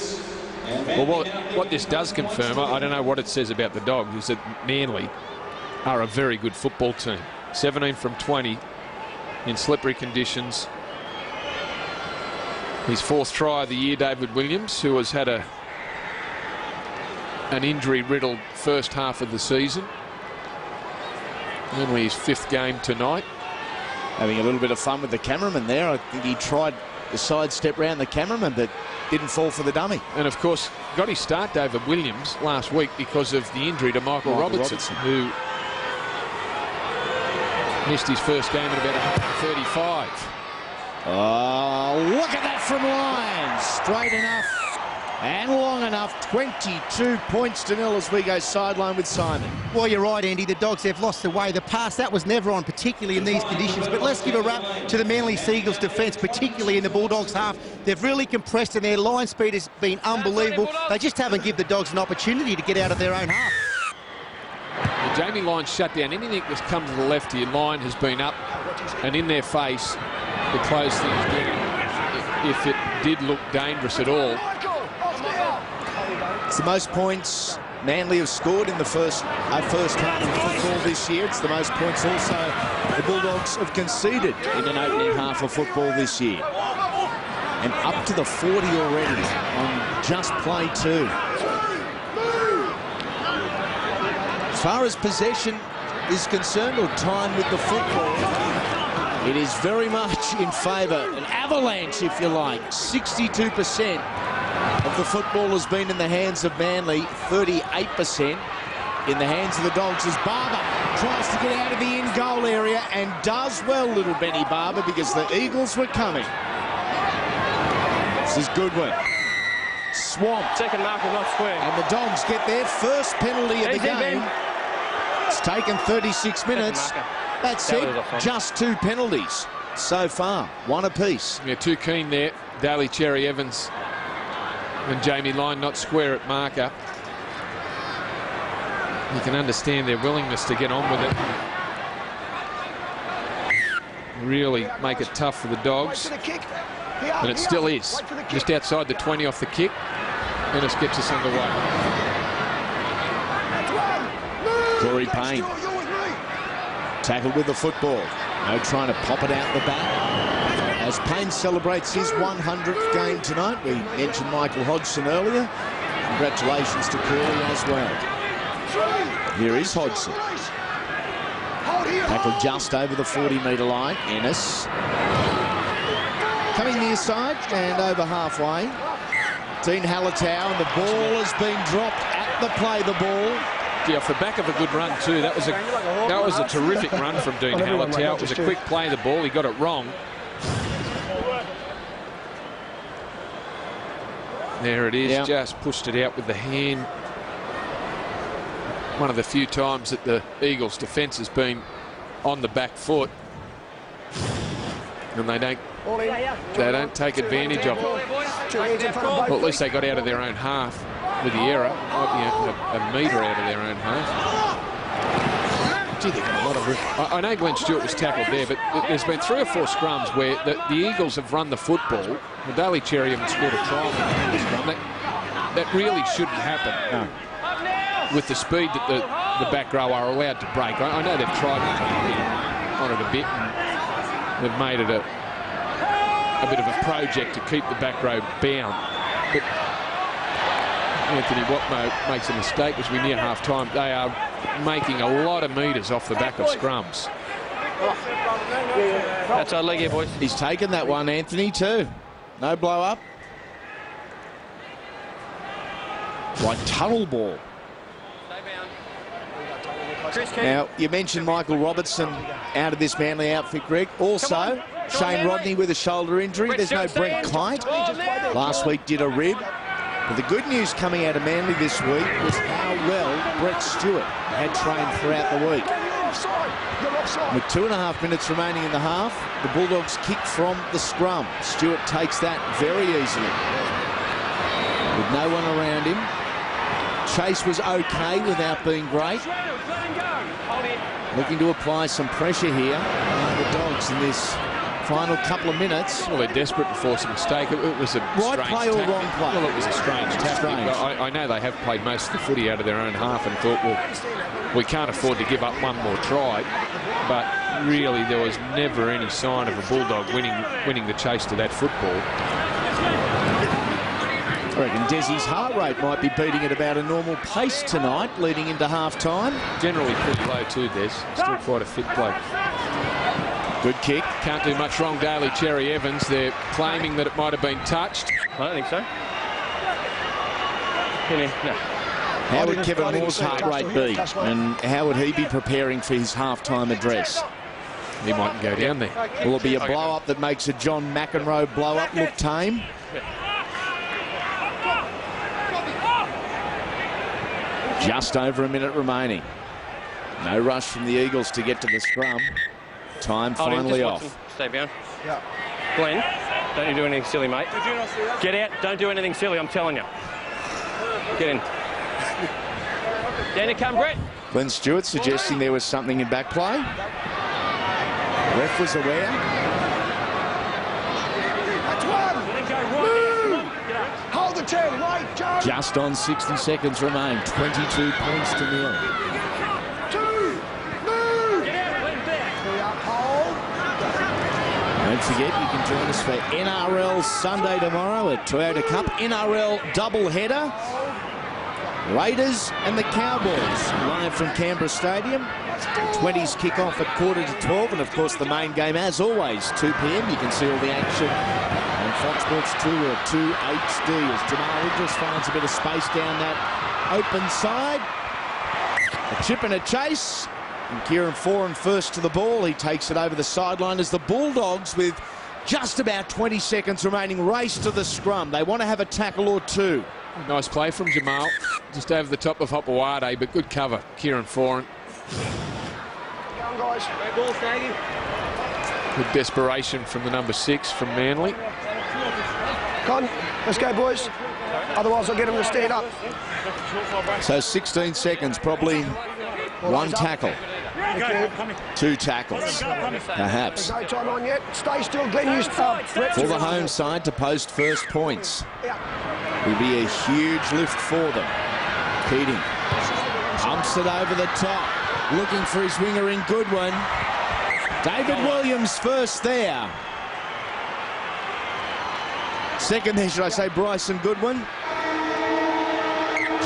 Well, what this does confirm, I don't know what it says about the Dogs, is that Manly are a very good football team. 17 from 20 in slippery conditions. His 4th try of the year, David Williams, who has had an injury-riddled first half of the season. Only his 5th game tonight. Having a little bit of fun with the cameraman there. I think he tried the sidestep round the cameraman, but didn't fall for the dummy. And of course, got his start, David Williams, last week because of the injury to Michael Robertson, who missed his first game at about 135. Oh, look at that from Lyon. Straight enough and long enough. 22 points to nil as we go sideline with Simon. Well, you're right, Andy. The Dogs have lost their way. The pass, that was never on, particularly in these conditions. But let's give a rap to the Manly Seagulls defence, particularly in the Bulldogs half. They've really compressed, and their line speed has been unbelievable. They just haven't given the Dogs an opportunity to get out of their own half. Well, Jamie Lyon shut down anything that's come to the left here. Lyon has been up and in their face to close things down if it did look dangerous at all. It's the most points Manly have scored in the first half of football this year. It's the most points also the Bulldogs have conceded in an opening half of football this year. And up to the 40 already on just play 2. As far as possession is concerned, or time with the football, it is very much in favour. An avalanche, if you like. 62% of the football has been in the hands of Manly, 38% in the hands of the Dogs as Barber tries to get out of the in-goal area and does well, little Benny Barber, because the Eagles were coming. This is Goodwin. Swamped. Second mark is not square. And the Dogs get their first penalty of the game. It's taken 36 minutes. That's it. Just 2 penalties so far. 1 apiece. Yeah, too keen there. Daly Cherry Evans and Jamie Lyon not square at marker. You can understand their willingness to get on with it. Really make it tough for the Dogs. And it still is. Just outside the 20 off the kick. Ennis gets us underway. Corey Payne. Tackled with the football. No trying to pop it out the back. As Payne celebrates his 100th game tonight. We mentioned Michael Hodgson earlier. Congratulations to Corey as well. Here is Hodgson. Tackled just over the 40-metre line. Ennis. Coming near side and over halfway. Dean Halatau, and the ball has been dropped at the play, the ball. Yeah, off the back of a good run too. That was a terrific run from Dean Halatau. It was a quick play of the ball. He got it wrong. There it is. Just pushed it out with the hand. one of the few times that the Eagles' defence has been on the back foot, and they don't take advantage of it. Well, at least they got out of their own half with the error. A metre out of their own half. I know Glenn Stewart was tackled there, but there's been 3 or 4 scrums where the Eagles have run the football. The Daly Cherry haven't scored a try from the scrum. That really shouldn't happen with the speed that the back row are allowed to break. I know they've tried on it a bit, and they've made it a bit of a project to keep the back row bound. But Anthony Watmough makes a mistake as we near half-time. They are making a lot of metres off the back of scrums. That's our leg here, boys. He's taken that one, Anthony, too. No blow-up. Like tunnel ball. Now, you mentioned Michael Robertson out of this Manly outfit, Greg. Also, Shane Rodney with a shoulder injury. There's no Brent Kite. Last week did a rib. But the good news coming out of Manly this week was how well Brett Stewart had trained throughout the week. With 2.5 minutes remaining in the half, the Bulldogs kick from the scrum. Stewart takes that very easily. With no one around him. Chase was okay without being great. Looking to apply some pressure here on the Dogs in this final couple of minutes. Well, they're desperate to force a mistake. It was a right play or wrong play? Well, it was a strange tactic. I know they have played most of the footy out of their own half and thought, well, we can't afford to give up one more try. But really, there was never any sign of a Bulldog winning the chase to that football. I reckon Desi's heart rate might be beating at about a normal pace tonight, leading into half-time. Generally pretty low too, Des. Still quite a fit bloke. Good kick. Can't do much wrong, Daly Cherry Evans. They're claiming that it might have been touched. I don't think so. No. How would Kevin Moore's heart rate be? And how would he be preparing for his half-time address? He mightn't go down there. Will it be a blow-up that makes a John McEnroe blow-up look tame? Just over a minute remaining. No rush from the Eagles to get to the scrum. Time finally off. Stay down. Yeah. Glenn, don't you do anything silly, mate. Did you not see that? Get out. Don't do anything silly, I'm telling you. Get in. Down you come, Brett. Glenn Stewart suggesting there was something in back play. The ref was aware. That's one. Move. Hold the 10. Wait, Joe. Just on 60 seconds remain. 22 points to 0. Don't forget, you can join us for NRL Sunday tomorrow at Toyota Cup. NRL doubleheader. Raiders and the Cowboys live from Canberra Stadium. 20s kick off at 11:45, and of course the main game, as always, 2 p.m. You can see all the action on Fox Sports 2 or 2 HD as Jamal Idris finds a bit of space down that open side. A chip and a chase. And Kieran Foran first to the ball. He takes it over the sideline as the Bulldogs, with just about 20 seconds remaining, race to the scrum. They want to have a tackle or two. Nice play from Jamal. Just over the top of Hopoate, but good cover, Kieran Foran. Go on, guys. Ball, Snaggy. Good desperation from the number 6 from Manly. Come on, let's go, boys. Otherwise, I'll get them to stand up. So 16 seconds, probably one tackle. 2 tackles, perhaps. No time on yet. Stay still, Glenn. You start. For the home side to post first points. Will be a huge lift for them. Keating pumps it over the top, looking for his winger in Goodwin. David Williams first there. Second there, should I say, Bryson Goodwin.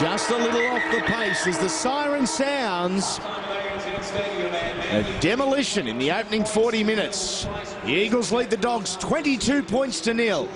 Just a little off the pace as the siren sounds. A demolition in the opening 40 minutes. The Eagles lead the Dogs 22 points to 0.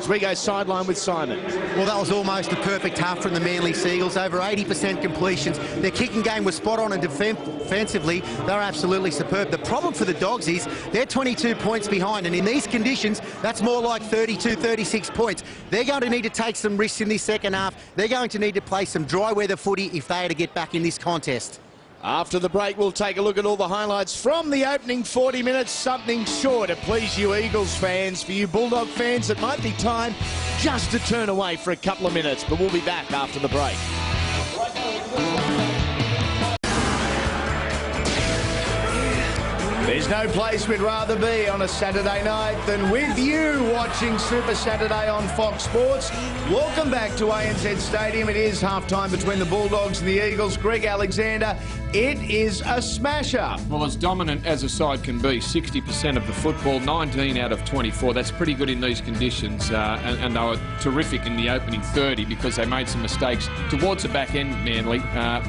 So we go sideline with Simon. Well, that was almost a perfect half from the Manly Seagulls. Over 80% completions. Their kicking game was spot on, and defensively, they're absolutely superb. The problem for the Dogs is they're 22 points behind, and in these conditions, that's more like 32, 36 points. They're going to need to take some risks in this second half. They're going to need to play some dry weather footy if they are to get back in this contest. After the break, we'll take a look at all the highlights from the opening 40 minutes. Something sure to please you Eagles fans. For you Bulldog fans, it might be time just to turn away for a couple of minutes, but we'll be back after the break. There's no place we'd rather be on a Saturday night than with you watching Super Saturday on Fox Sports. Welcome back to ANZ Stadium. It is half-time between the Bulldogs and the Eagles. Greg Alexander, it is a smasher. Well, as dominant as a side can be, 60% of the football, 19 out of 24. That's pretty good in these conditions. And they were terrific in the opening 30 because they made some mistakes towards the back end, Manly.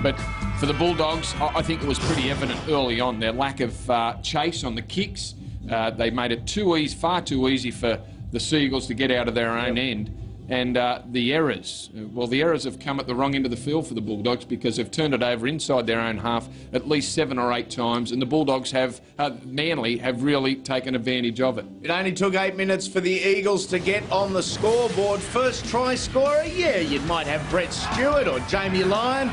But for the Bulldogs, I think it was pretty evident early on, their lack of chase on the kicks. They made it far too easy for the Seagulls to get out of their own end. And the errors, well, the errors have come at the wrong end of the field for the Bulldogs because they've turned it over inside their own half at least 7 or 8 times, and the Bulldogs Manly have really taken advantage of it. It only took 8 minutes for the Eagles to get on the scoreboard. First try scorer, yeah, you might have Brett Stewart or Jamie Lyon,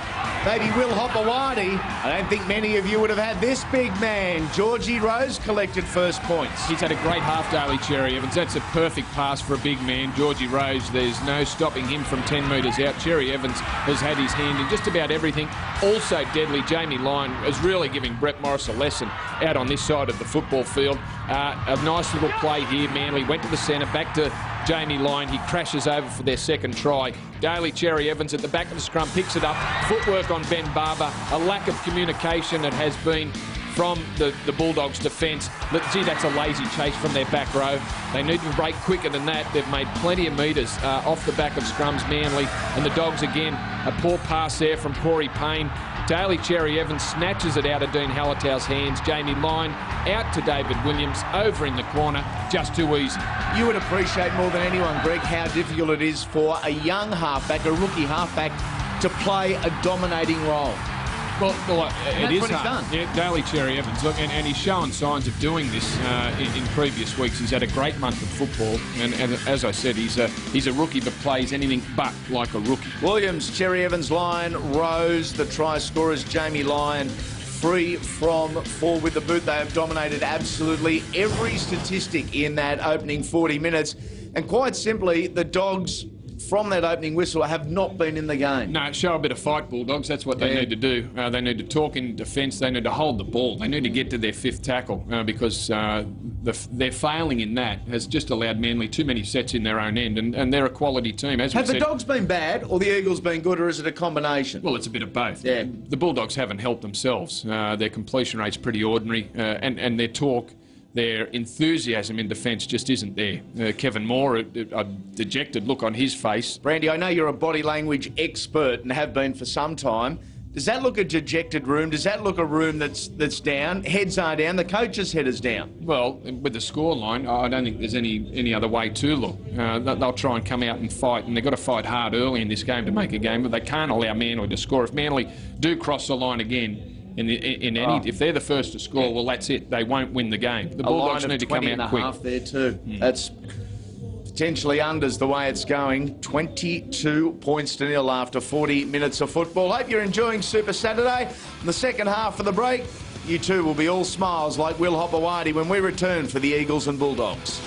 maybe Will Hopoate. I don't think many of you would have had this big man. Georgie Rose collected first points. He's had a great half, Daly Cherry Evans. That's a perfect pass for a big man. Georgie Rose, there's no stopping him from 10 metres out. Cherry Evans has had his hand in just about everything. Also deadly, Jamie Lyon is really giving Brett Morris a lesson out on this side of the football field. A nice little play here. Manly went to the centre, back to Jamie Lyon. He crashes over for their second try. Daly Cherry Evans at the back of the scrum picks it up. Footwork on Ben Barber. A lack of communication it has been from the Bulldogs' defence. Gee, that's a lazy chase from their back row. They need to break quicker than that. They've made plenty of metres off the back of scrums, Manly. And the Dogs again, a poor pass there from Corey Payne. Daly Cherry Evans snatches it out of Dean Hallertau's hands. Jamie Lyon out to David Williams, over in the corner, just too easy. You would appreciate more than anyone, Greg, how difficult it is for a young halfback, a rookie halfback, to play a dominating role. Well, it is hard. Done. Yeah, Daly Cherry Evans, look, and he's shown signs of doing this in previous weeks. He's had a great month of football, and as I said, he's a rookie that plays anything but like a rookie. Williams, Cherry Evans, Lyon, Rose, the try scorers, Jamie Lyon, free from fall with the boot. They have dominated absolutely every statistic in that opening 40 minutes, and quite simply, the Dogs, from that opening whistle, have not been in the game. No, show a bit of fight, Bulldogs. That's what they need to do. They need to talk in defence. They need to hold the ball. They need to get to their 5th tackle because their failing in that has just allowed Manly too many sets in their own end, and they're a quality team. As have the Dogs been bad, or the Eagles been good, or is it a combination? Well, it's a bit of both. Yeah. The Bulldogs haven't helped themselves. Their completion rate's pretty ordinary, and their talk, their enthusiasm in defence just isn't there. Kevin Moore, a dejected look on his face. Brandy, I know you're a body language expert and have been for some time. Does that look a dejected room? Does that look a room that's down? Heads are down. The coach's head is down. Well, with the scoreline, I don't think there's any other way to look. They'll try and come out and fight, and they've got to fight hard early in this game to make a game, but they can't allow Manly to score. If Manly do cross the line again, if they're the first to score, well, that's it. They won't win the game. The Bulldogs need to come out quick. Half there too. That's potentially unders the way it's going. 22 points to nil after 40 minutes of football. Hope you're enjoying Super Saturday. In the second half of the break, you too will be all smiles like Will Hopoate when we return for the Eagles and Bulldogs.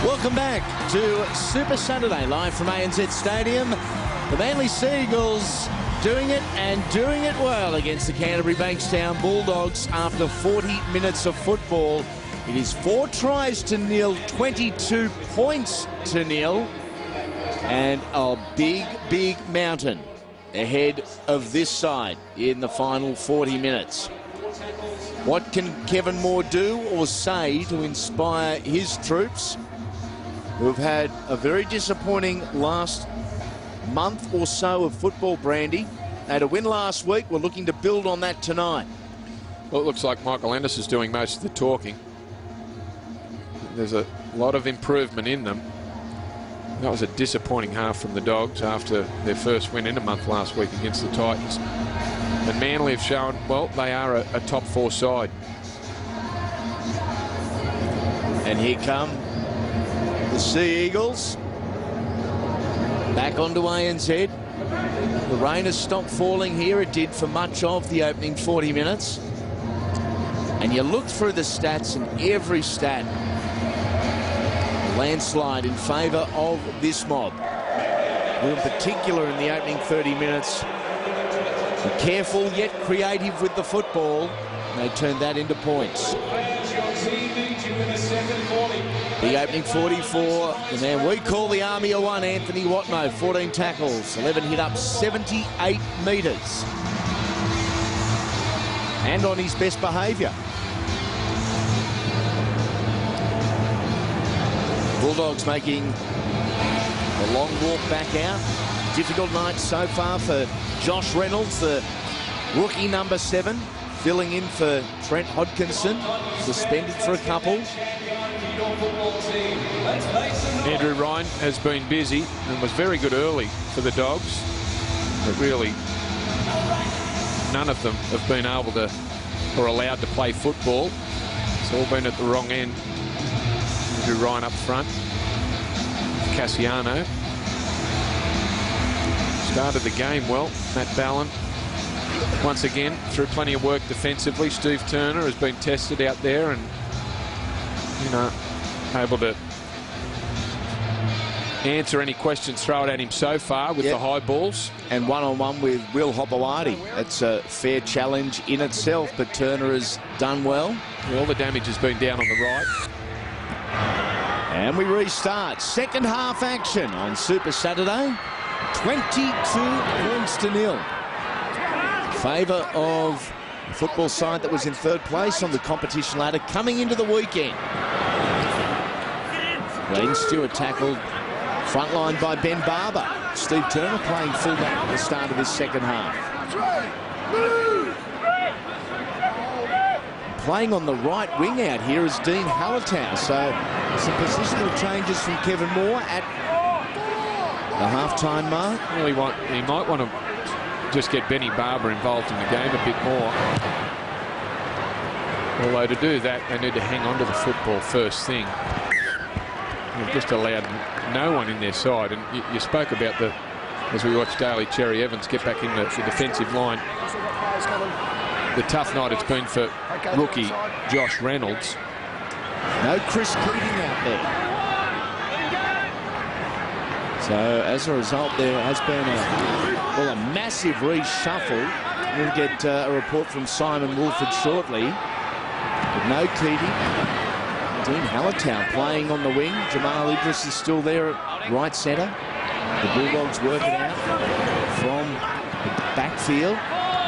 Welcome back to Super Saturday, live from ANZ Stadium. The Manly Seagulls doing it and doing it well against the Canterbury Bankstown Bulldogs after 40 minutes of football. It is 4 tries to nil, 22 points to nil, and a big, big mountain ahead of this side in the final 40 minutes. What can Kevin Moore do or say to inspire his troops, who have had a very disappointing last month or so of football, Brandy? They had a win last week. We're looking to build on that tonight. Well, it looks like Michael Ennis is doing most of the talking. There's a lot of improvement in them. That was a disappointing half from the Dogs after their first win in a month last week against the Titans. And Manly have shown, well, they are a top 4 side. And here come the Sea Eagles. Back onto ANZ. The rain has stopped falling here. It did for much of the opening 40 minutes. And you look through the stats, and every stat, landslide in favour of this mob. In particular in the opening 30 minutes. Be careful yet creative with the football. They turned that into points. The opening 44, the man we call the Army of One, Anthony Watmough, 14 tackles, 11 hit up, 78 metres. And on his best behaviour. Bulldogs making a long walk back out. Difficult night so far for Josh Reynolds, the rookie number 7, filling in for Trent Hodkinson, suspended for a couple. Andrew Ryan has been busy and was very good early for the Dogs, but really none of them have been able to or allowed to play football. It's all been at the wrong end. Andrew Ryan up front. Cassiano started the game well. Matt Ballon once again through plenty of work defensively. Steve Turner has been tested out there and, you know, able to answer any questions thrown at him so far with the high balls. And one-on-one with Will Hopoate. That's a fair challenge in itself, but Turner has done well. All the damage has been down on the right. And we restart. Second half action on Super Saturday. 22 points to nil. Favour of the football side that was in 3rd place on the competition ladder coming into the weekend. Wayne Stewart tackled front line by Ben Barber. Steve Turner playing fullback at the start of this second half. Playing on the right wing out here is Dean Hallertown. So some positional changes from Kevin Moore at the half-time mark. Well, he might want to just get Benny Barber involved in the game a bit more. Although to do that, they need to hang on to the football first thing. They've just allowed no one in their side. And you spoke about as we watched Daly Cherry Evans get back in the defensive line, the tough night it's been for rookie Josh Reynolds. No Chris Keating out there. So as a result, there has been a massive reshuffle. We'll get a report from Simon Wolford shortly. But no Keating. Dean Hallertown playing on the wing. Jamal Idris is still there at right centre. The Bulldogs work it out from the backfield.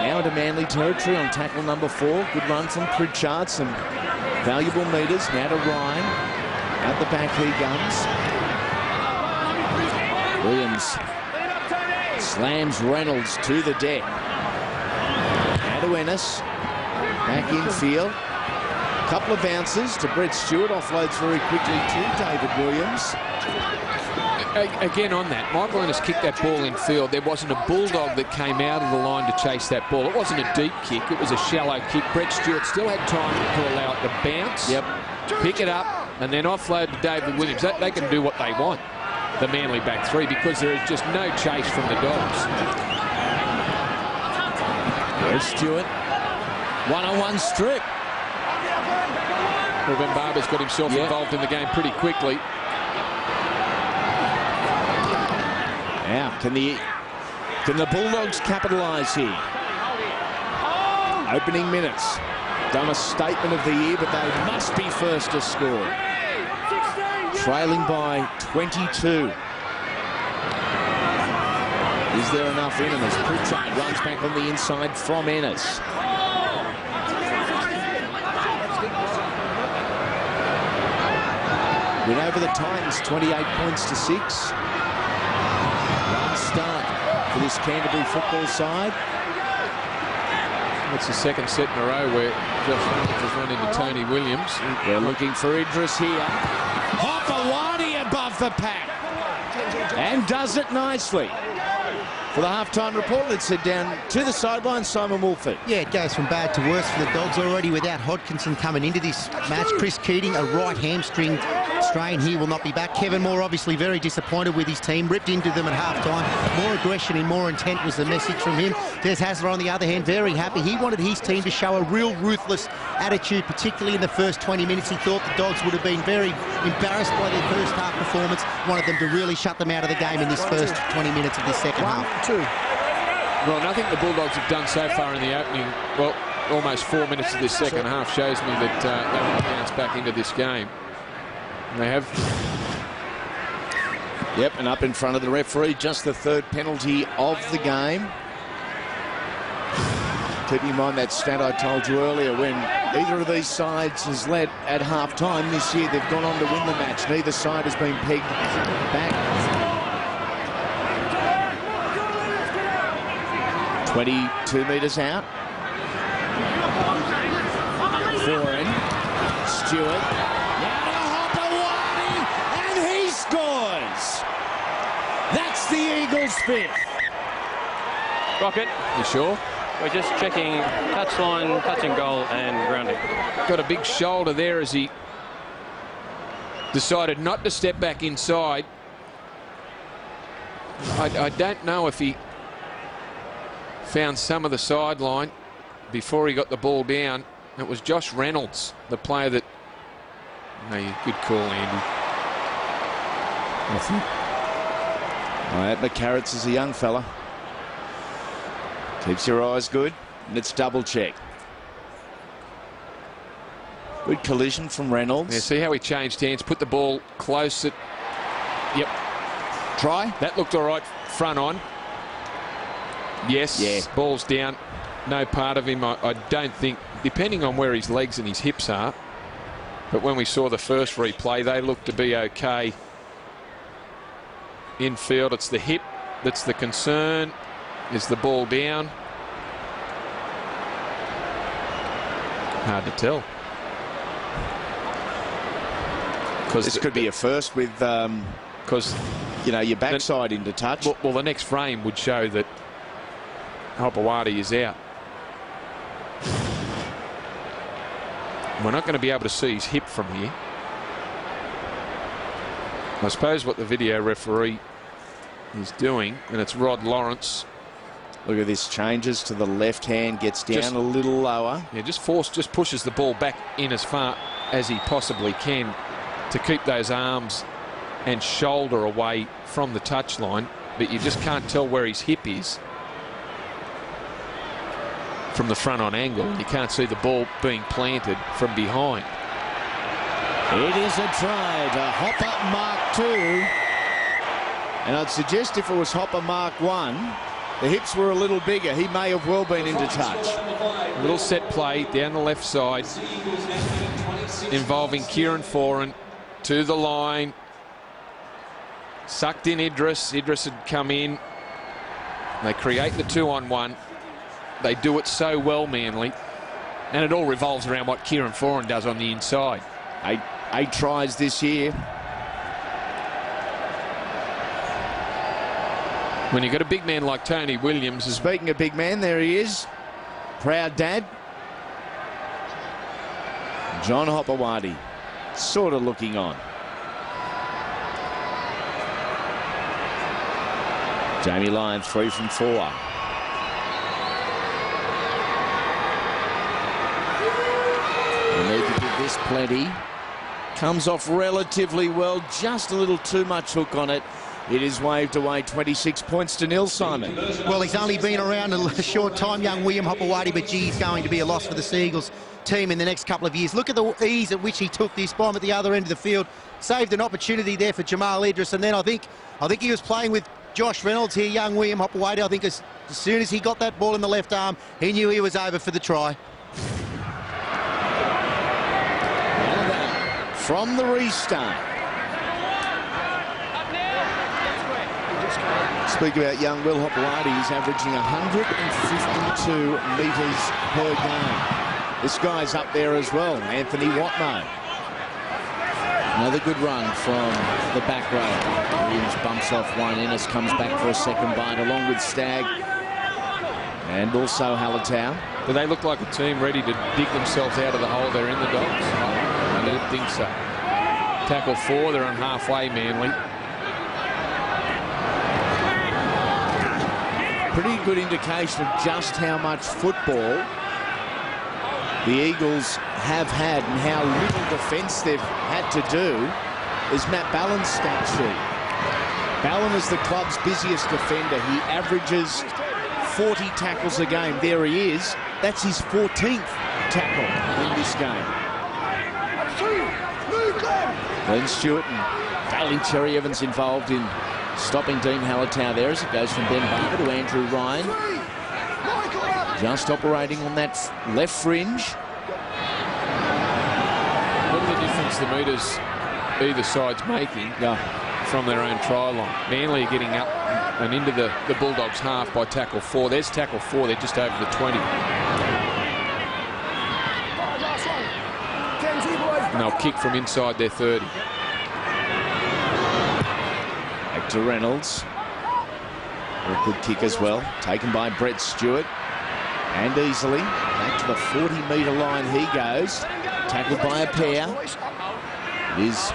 Now into Manly territory on tackle number 4. Good run from Pritchard. Some valuable metres. Now to Ryan. At the back he comes. Williams slams Reynolds to the deck. Now to Ennis. Back infield. Couple of bounces to Brett Stewart. Offloads very quickly to David Williams. Again on that, Michael Ennis kicked that ball in field. There wasn't a Bulldog that came out of the line to chase that ball. It wasn't a deep kick. It was a shallow kick. Brett Stewart still had time to allow it to bounce, pick it up, and then offload to David Williams. They can do what they want, the Manly back 3, because there is just no chase from the Dogs. There's Stewart. One-on-one strip. Well, Ben Barber's got himself involved in the game pretty quickly. Now, can Can the Bulldogs capitalise here? Opening minutes. Dumbest statement of the year, but they must be first to score. Trailing by 22. Is there enough in him as Pritchard runs back on the inside from Ennis? Win over the Titans, 28 points to 6. One start for this Canterbury football side. It's the second set in a row where Josh Reynolds has run into Tony Williams. They're looking for Idris here. Hopoate above the pack. And does it nicely. For the halftime report, let's head down to the sideline. Simon Wolford. Yeah, it goes from bad to worse for the Dogs already without Hodkinson coming into this match. Chris Keating, a right hamstring strain, he will not be back. Kevin Moore obviously very disappointed with his team, ripped into them at half-time. More aggression and more intent was the message from him. Des Hasler, on the other hand, very happy. He wanted his team to show a real ruthless attitude, particularly in the first 20 minutes. He thought the Dogs would have been very embarrassed by their first half performance. Wanted them to really shut them out of the game in this first 20 minutes of this second half. Well, nothing the Bulldogs have done so far in the opening, well, almost 4 minutes of this second half shows me that they want to bounce back into this game. And they have. Yep, and up in front of the referee, just the third penalty of the game. Keep in mind that stat I told you earlier, when either of these sides has led at half-time this year, they've gone on to win the match. Neither side has been pegged back. 22 metres out. Foreign. Stewart. Now to Hopoate, and he scores. That's the Eagles' fifth. Rocket. You sure? We're just checking touchline, touching goal and grounding. Got a big shoulder there as he decided not to step back inside. I don't know if he found some of the sideline before he got the ball down. It was Josh Reynolds, the player that... No, good call, Andy. McCarrots is a young fella. Keeps your eyes good. Let's double check. Good collision from Reynolds. Yeah, see how he changed hands, put the ball close at... Yep. Try. That looked all right front on. Yes, yeah. Ball's down. No part of him, I don't think, depending on where his legs and his hips are. But when we saw the first replay, they looked to be okay. Infield, it's the hip that's the concern. Is the ball down? Hard to tell. Because this could be a first with, because you know, your backside into touch. Well, the next frame would show that Hopoate is out. We're not going to be able to see his hip from here. I suppose what the video referee is doing, and it's Rod Lawrence. Look at this, changes to the left hand, gets down a little lower. Yeah, just pushes the ball back in as far as he possibly can to keep those arms and shoulder away from the touchline, but you just can't tell where his hip is from the front on angle. You can't see the ball being planted from behind. It is a try to Hopper Mark 2. And I'd suggest if it was Hopper Mark 1, the hips were a little bigger. He may have well been into touch. A little set play down the left side involving Kieran Foran to the line. Sucked in Idris. Idris had come in. They create the 2-on-1. They do it so well, Manly. And it all revolves around what Kieran Foran does on the inside. 8 tries this year. When you've got a big man like Tony Williams. Speaking of big man, there he is. Proud dad. John Hopoate, sort of looking on. Jamie Lyon, 3 from 4. We need to give this plenty. Comes off relatively well, just a little too much hook on it. It is waved away, 26 points to 0, Simon. Well, he's only been around a short time, young William Hopoate, but gee, he's going to be a loss for the Seagulls team in the next couple of years. Look at the ease at which he took this bomb at the other end of the field. Saved an opportunity there for Jamal Idris, and then I think he was playing with Josh Reynolds here, young William Hopoate. I think as soon as he got that ball in the left arm, he knew he was over for the try. From the restart. Speak about young Will Hopoate, he's averaging 152 metres per game. This guy's up there as well, Anthony Watmough. Another good run from the back row. Williams bumps off one, Ennis comes back for a second bite along with Stagg and also Hallertau. Do they look like a team ready to dig themselves out of the hole they're in, the Dogs? I don't think so. Tackle 4, they're on halfway, Manly. Pretty good indication of just how much football the Eagles have had and how little defence they've had to do is Matt Ballin's stat sheet. Ballin is the club's busiest defender. He averages 40 tackles a game. There he is. That's his 14th tackle in this game. Glenn Stewart and Daly Cherry Evans involved in stopping Dean Hallertau there as it goes from Ben Barber to Andrew Ryan. Just operating on that left fringe. What are the difference the metres either side's making from their own try line? Manly are getting up and into the Bulldogs half by tackle 4. There's tackle 4, they're just over the 20. And they'll kick from inside their 30. Back to Reynolds. A good kick as well. Taken by Brett Stewart. And easily. Back to the 40-metre line he goes. Tackled by a pair. It is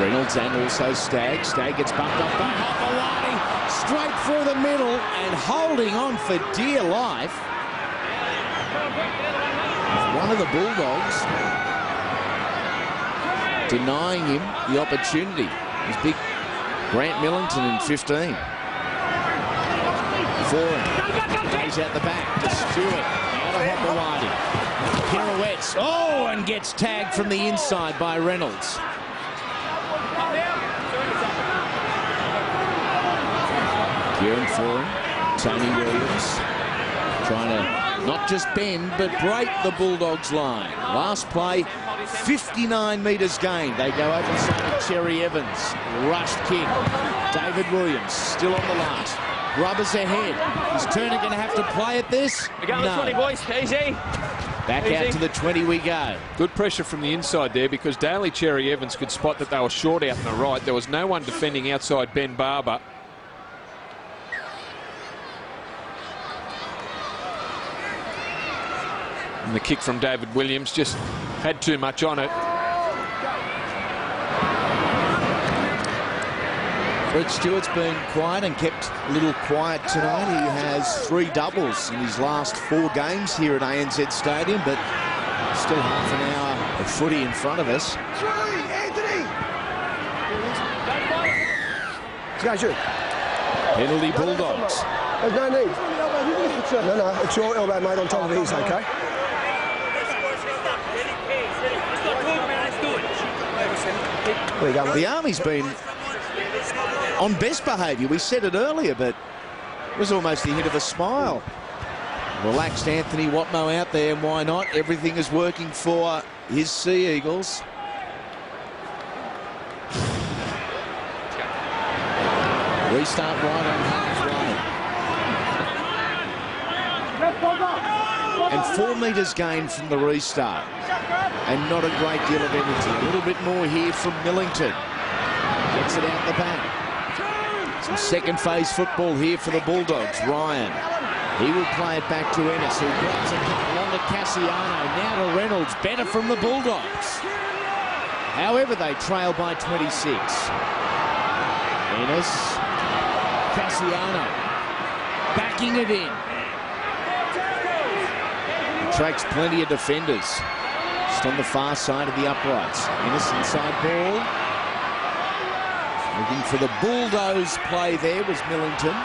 Reynolds and also Stagg. Stagg gets bumped up by Hopoate. Straight through the middle and holding on for dear life. One of the Bulldogs denying him the opportunity. His big Grant Millington in 15. Goes out the back to Stewart. Out of Hopoate. Pirouettes. Oh, and gets tagged from the inside by Reynolds. Kieran Foran, Tony Williams, trying to not just bend, but break the Bulldogs line. Last play, 59 metres gained. They go over the side of Cherry Evans. Rushed kick. David Williams still on the last. Rubbers ahead. Is Turner going to have to play at this? We go to 20, boys. Easy. Back Easy. out to the 20 we go. Good pressure from the inside there because Daly Cherry Evans could spot that they were short out on the right. There was no one defending outside Ben Barber. And the kick from David Williams just had too much on it. Fred Stewart's been quiet and kept a little quiet tonight. He has 3 doubles in his last 4 games here at ANZ Stadium, but still half an hour of footy in front of us. Penalty Bulldogs. There's no need. No, it's your elbow, mate, on top of his, okay? There you go, mate. The Army's been on best behaviour. We said it earlier, but it was almost the hint of a smile. Relaxed Anthony Watmough out there, and why not? Everything is working for his Sea Eagles. Restart right on halfway. And 4 metres gained from the restart. And not a great deal of energy. A little bit more here from Millington. Gets it out the back. Some second phase football here for the Bulldogs. Ryan. He will play it back to Ennis, who grabs a couple on to Cassiano. Now to Reynolds. Better from the Bulldogs. However, they trail by 26. Ennis. Cassiano. Backing it in. Attracts plenty of defenders. Just on the far side of the uprights. Innocent side ball. Looking for the Bulldogs play there was Millington.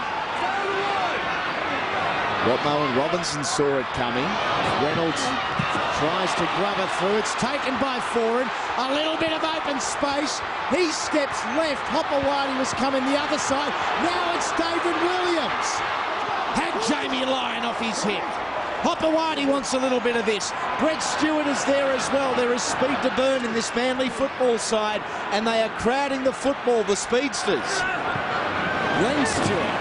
Watmough and Robinson saw it coming. Reynolds tries to grub it through. It's taken by Foran. A little bit of open space. He steps left. Hopoate was coming the other side. Now it's David Williams. Had Jamie Lyon off his hip. Hopoate wants a little bit of this. Brett Stewart is there as well. There is speed to burn in this Manly football side, and they are crowding the football, the speedsters. Glenn Stewart.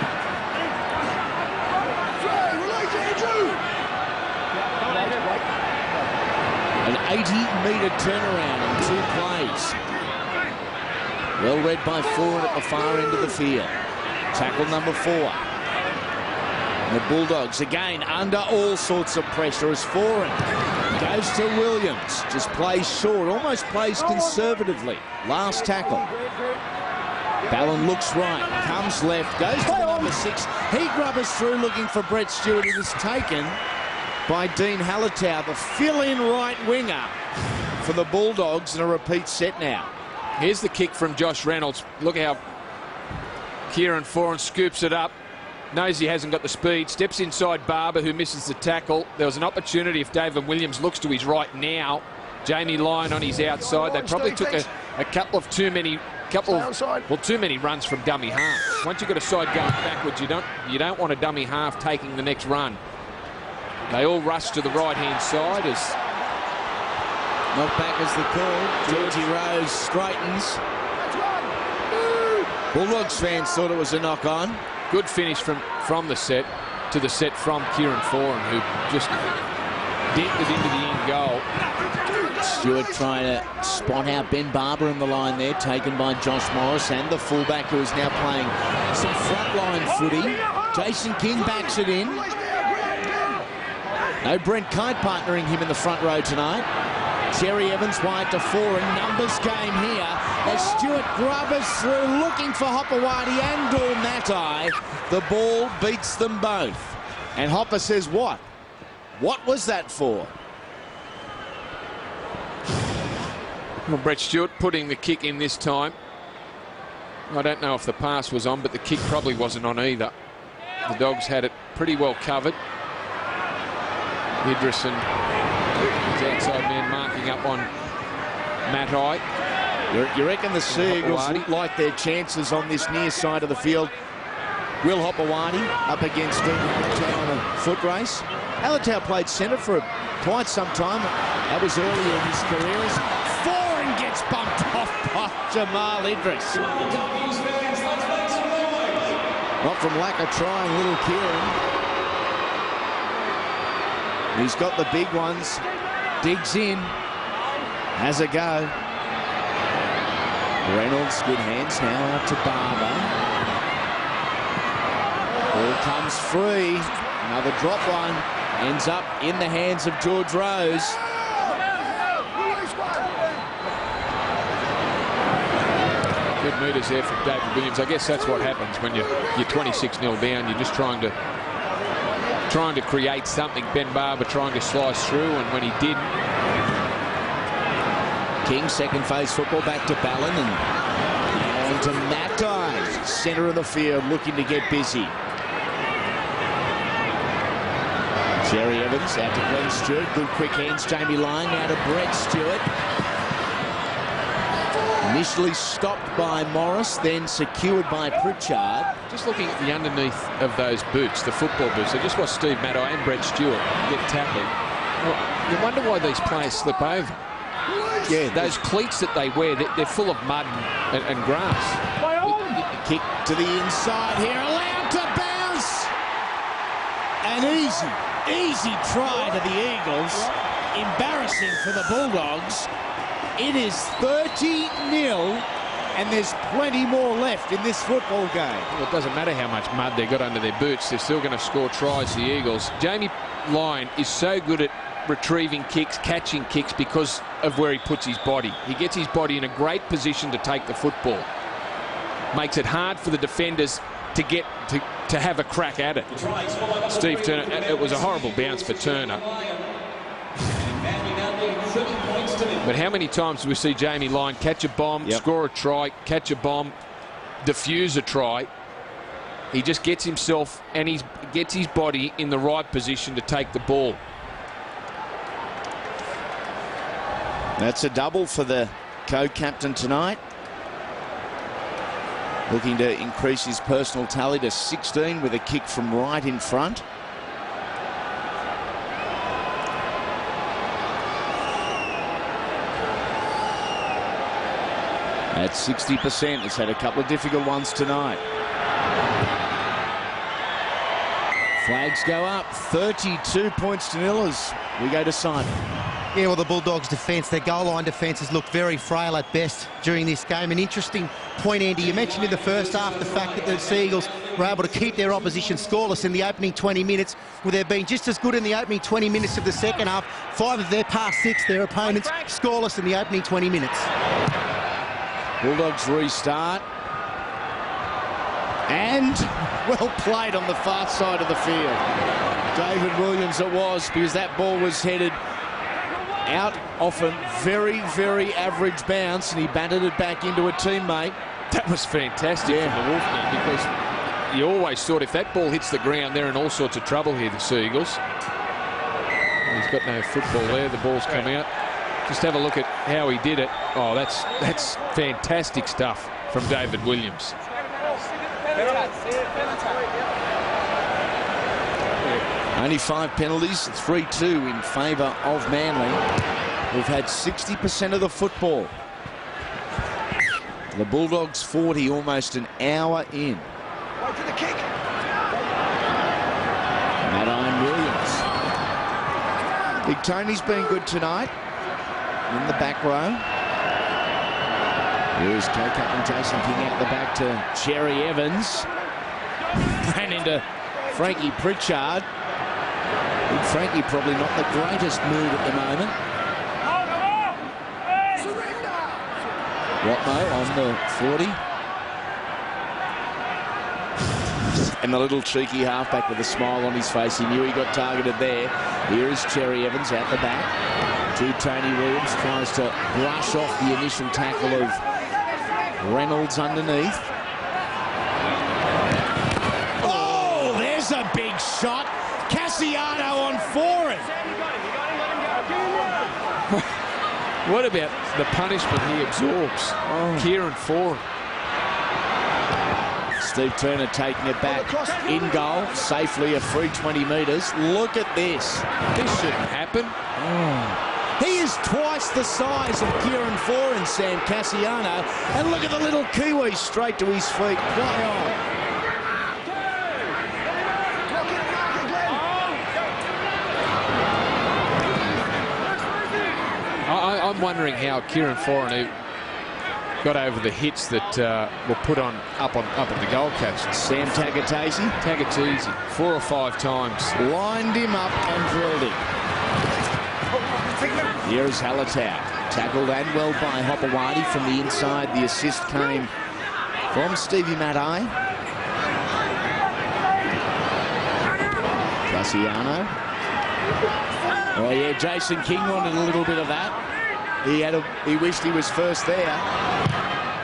An 80-metre turnaround in 2 plays. Well read by Ford at the far end of the field. Tackle number 4. And the Bulldogs again under all sorts of pressure as Foran goes to Williams. Just plays short, almost plays conservatively. Last tackle. Ballon looks right, comes left, goes to the number 6. He grubbers through looking for Brett Stewart. It is taken by Dean Hallertau, the fill-in right winger for the Bulldogs, in a repeat set now. Here's the kick from Josh Reynolds. Look how Kieran Foran scoops it up. Knows he hasn't got the speed. Steps inside Barber, who misses the tackle. There was an opportunity if David Williams looks to his right now. Jamie Lyon on his outside. They probably took a couple of too many runs from dummy half. Once you've got a side going backwards, you don't want a dummy half taking the next run. They all rush to the right-hand side as knockback is the call. Georgie Rose straightens. Bulldogs fans thought it was a knock-on. Good finish from the set to the set from Kieran Foran, who just dipped it into the end goal. Stewart trying to spot out Ben Barber in the line there, taken by Josh Morris, and the fullback who is now playing some frontline footy. Jason King backs it in. No Brent Kite partnering him in the front row tonight. Terry Evans wide to Foran. Numbers game here as Stewart grubbers through looking for Hopoate and Dawn Matai. The ball beats them both. And Hopper says, what? What was that for? Well, Brett Stewart putting the kick in this time. I don't know if the pass was on, but the kick probably wasn't on either. The Dogs had it pretty well covered. Idris and his outside man marking up on Matai. You reckon the Seagulls look like their chances on this near side of the field? Will Hopoate up against Hallertau on a foot race? Hallertau played centre for quite some time. That was earlier in his career. Foran gets bumped off by Jamal Idris. Not from lack of trying, little Kieran. He's got the big ones. Digs in. Has a go. Reynolds, good hands now out to Barber. Ball comes free. Another drop one. Ends up in the hands of George Rose. Good meters there from David Williams. I guess that's what happens when you're 26-0 down. You're just trying to create something. Ben Barber trying to slice through, and when he didn't. King, second phase football, back to Ballon and on to Matai, centre of the field, looking to get busy. Jerry Evans out to Glenn Stewart. Good quick hands. Jamie Lyon now to Brett Stewart. Initially stopped by Morris, then secured by Pritchard. Just looking at the underneath of those boots, the football boots. I just watched Steve Matai and Brett Stewart get tackled. Well, you wonder why these players slip over. Yeah, those cleats that they wear, they're full of mud and grass. Kick to the inside here, allowed to bounce. An easy try to the Eagles. Embarrassing for the Bulldogs. It is 30-0, and there's plenty more left in this football game. Well, it doesn't matter how much mud they got under their boots. They're still going to score tries, the Eagles. Jamie Lyon is so good at retrieving kicks, catching kicks, because of where he puts his body. He gets his body in a great position to take the football. Makes it hard for the defenders to get to have a crack at it. Steve Turner, it was a horrible bounce for Turner. But how many times do we see Jamie Lyon catch a bomb, score a try, catch a bomb, defuse a try? He just gets himself and he gets his body in the right position to take the ball. That's a double for the co-captain tonight. Looking to increase his personal tally to 16 with a kick from right in front. At 60%, it's had a couple of difficult ones tonight. Flags go up, 32 points to nil as we go to Simon. Yeah, well, the Bulldogs' defence, their goal line defence has looked very frail at best during this game. An interesting point, Andy, you mentioned in the first half the fact that the Seagulls were able to keep their opposition scoreless in the opening 20 minutes, with they've been just as good in the opening 20 minutes of the second half. 5 of their past 6, their opponents, scoreless in the opening 20 minutes. Bulldogs restart. And well played on the far side of the field. David Williams it was, because that ball was headed out off a very, very average bounce, and he batted it back into a teammate. That was fantastic from the Wolfman, because you always thought if that ball hits the ground, they're in all sorts of trouble here, the Seagulls. He's got no football there. The ball's come out. Just have a look at how he did it. Oh, that's fantastic stuff from David Williams. Only 5 penalties, 3-2 in favour of Manly. We've had 60% of the football. The Bulldogs 40, almost an hour in. Wait for the kick. Matt Williams. Big Tony's been good tonight in the back row. Here's co-captain Jason King out the back to Cherry Evans. Ran into Frankie Pritchard. Big Frankie probably not the greatest mood at the moment. Watmough on the 40. And the little cheeky halfback with a smile on his face. He knew he got targeted there. Here is Cherry Evans out the back. To Tony Williams, tries to brush off the initial tackle of Reynolds underneath. Oh, there's a big shot. Cassiano on for it. What about the punishment he absorbs? Kieran Foran. Steve Turner taking it back in goal, safely a free 20 metres. Look at this. This shouldn't happen. He is twice the size of Kieran Foran, Sam Cassiano. And look at the little Kiwi straight to his feet. Play on. I'm wondering how Kieran Foran got over the hits that were put on up at the goal catch. Sam Tagatese. 4 or 5 times. Lined him up and drilled him. Here is Halatau. Tackled and well by Hopoate from the inside. The assist came from Stevie Matai. Cassiano. Oh yeah, Jason King wanted a little bit of that. He wished he was first there.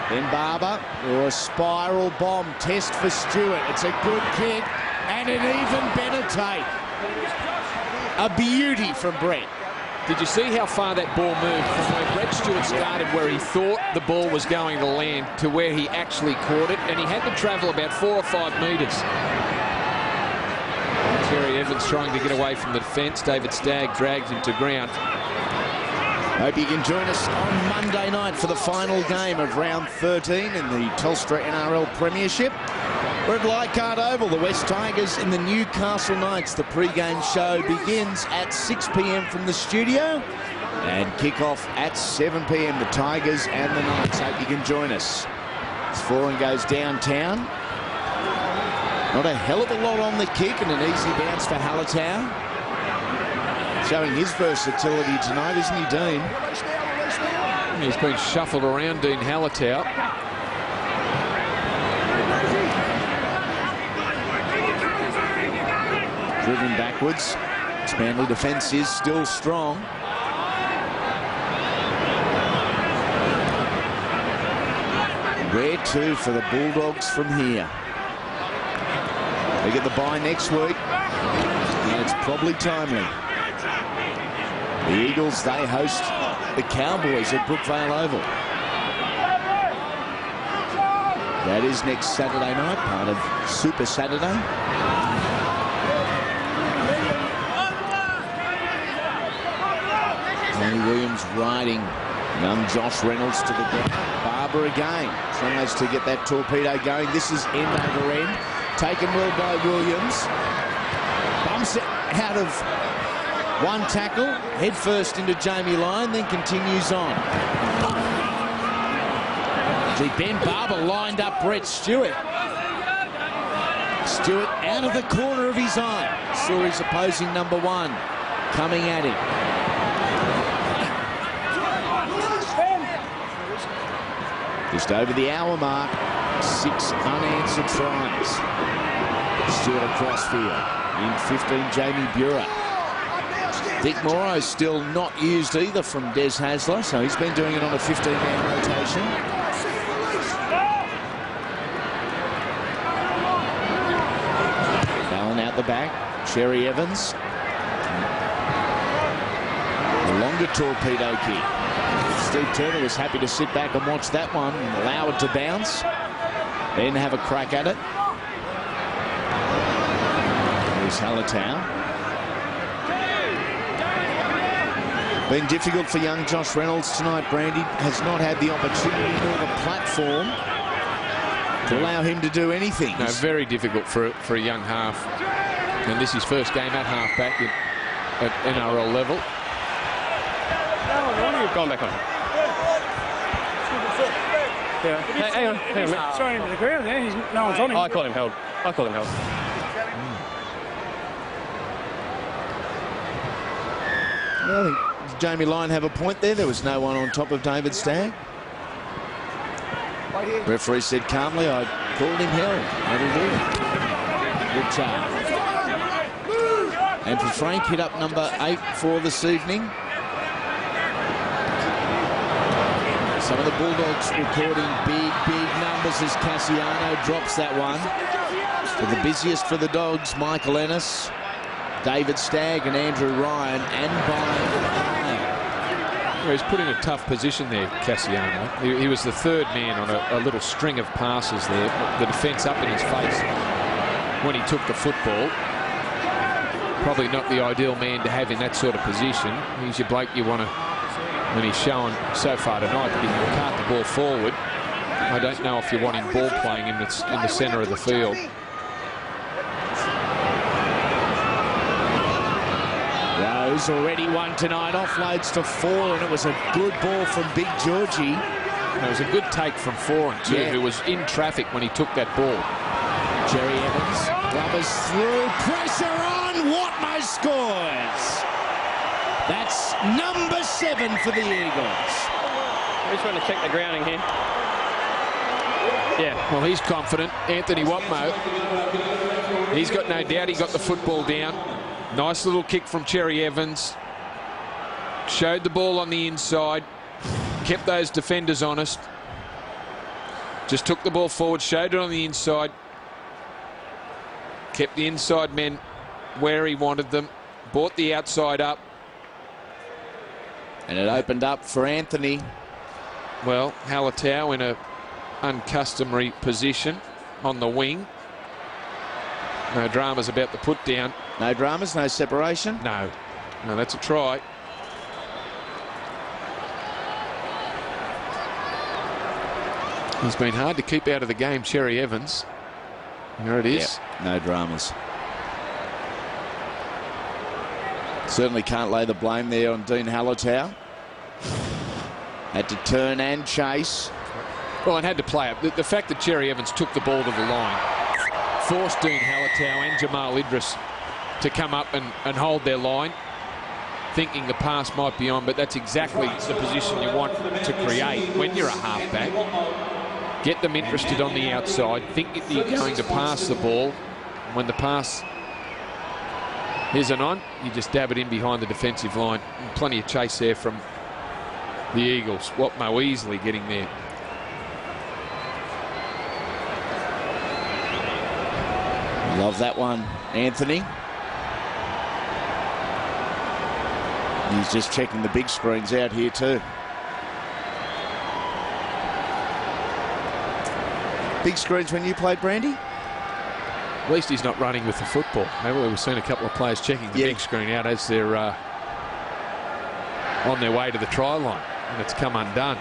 Then Barber, or a spiral bomb test for Stewart. It's a good kick and an even better take. A beauty from Brett. Did you see how far that ball moved from where Brett Stewart started, where he thought the ball was going to land, to where he actually caught it, and he had to travel about 4 or 5 metres. Terry Evans trying to get away from the defence. David Stagg drags him to ground. Hope you can join us on Monday night for the final game of round 13 in the Telstra NRL Premiership. We're at Leichhardt Oval, the West Tigers and the Newcastle Knights. The pre-game show begins at 6 p.m. from the studio and kick-off at 7 p.m. The Tigers and the Knights. Hope you can join us. As Foran goes downtown. Not a hell of a lot on the kick, and an easy bounce for Halatau. Showing his versatility tonight, isn't he, Dean? He's been shuffled around, Dean Halatau. Driven backwards. Manly defence is still strong. Where to for the Bulldogs from here? They get the bye next week, and it's probably timely. The Eagles, they host the Cowboys at Brookvale Oval. That is next Saturday night, part of Super Saturday. Tony Williams riding young Josh Reynolds to the ground. Barber again tries to get that torpedo going. This is end over end. Taken well by Williams. Bumps it out of one tackle. Head first into Jamie Lyon, then continues on. Ben Barber lined up Brett Stewart. Stewart out of the corner of his eye. Saw his opposing number 1 coming at him. Just over the hour mark, 6 unanswered tries. Stewart across field. In 15, Jamie Burer. Dick Morrow's still not used either from Des Hasler, so he's been doing it on a 15-man rotation. Allen out the back. Cherry Evans. A longer torpedo kick. Steve Turner was happy to sit back and watch that one and allow it to bounce. Then have a crack at it. There's Hallertau. Been difficult for young Josh Reynolds tonight, Brandy. Has not had the opportunity nor the platform to allow him to do anything. No, very difficult for a young half. And this is his first game at halfback at NRL level. Gone back on. Yeah. Hey, hang on, mate. Thrown him to the ground there. No one's on him. I call him held. I call him held. Well, I think Jamie Lyon have a point there. There was no one on top of David Stagg. Referee said calmly, I called him held. That'll do. Good charge. And for Frank, hit up number 8 for this evening. Some of the Bulldogs recording big numbers as Cassiano drops that one. But the busiest for the Dogs, Michael Ennis, David Stagg and Andrew Ryan, and Byron. Well, he's put in a tough position there, Cassiano. He was the third man on a little string of passes there. The defence up in his face when he took the football. Probably not the ideal man to have in that sort of position. He's your bloke you want to, and he's shown so far tonight that he can cart the ball forward. I don't know if you want him ball playing in the centre of the field. Rose already won tonight, offloads to 4, and it was a good ball from Big Georgie. It was a good take from Foran too, who was in traffic when he took that ball. Jerry Evans rubbers through, pressure on, Watmough scores. That's number 7 for the Eagles. Who's trying to check the grounding here? Yeah. Well, he's confident. Anthony Watmough. He's got no doubt he got the football down. Nice little kick from Cherry Evans. Showed the ball on the inside. Kept those defenders honest. Just took the ball forward, showed it on the inside. Kept the inside men where he wanted them. Brought the outside up. And it opened up for Anthony. Well, Hallertau in a uncustomary position on the wing. No dramas about the put down. No dramas, no separation? No, that's a try. He's been hard to keep out of the game, Cherry Evans. There it is. Yep, no dramas. Certainly can't lay the blame there on Dean Hallertau. Had to turn and chase. Well, and had to play it. The fact that Cherry Evans took the ball to the line forced Dean Hallertau and Jamal Idris to come up and hold their line, thinking the pass might be on, but that's exactly the position you want to create when you're a halfback. Get them interested on the outside, think that you're going to pass the ball. When the pass isn't on, you just dab it in behind the defensive line. And plenty of chase there from the Eagles. Watmough easily getting there. Love that one, Anthony. He's just checking the big screens out here too. Big screens when you played, Brandy? At least he's not running with the football. Maybe we've seen a couple of players checking the big screen out as they're on their way to the try line, and it's come undone.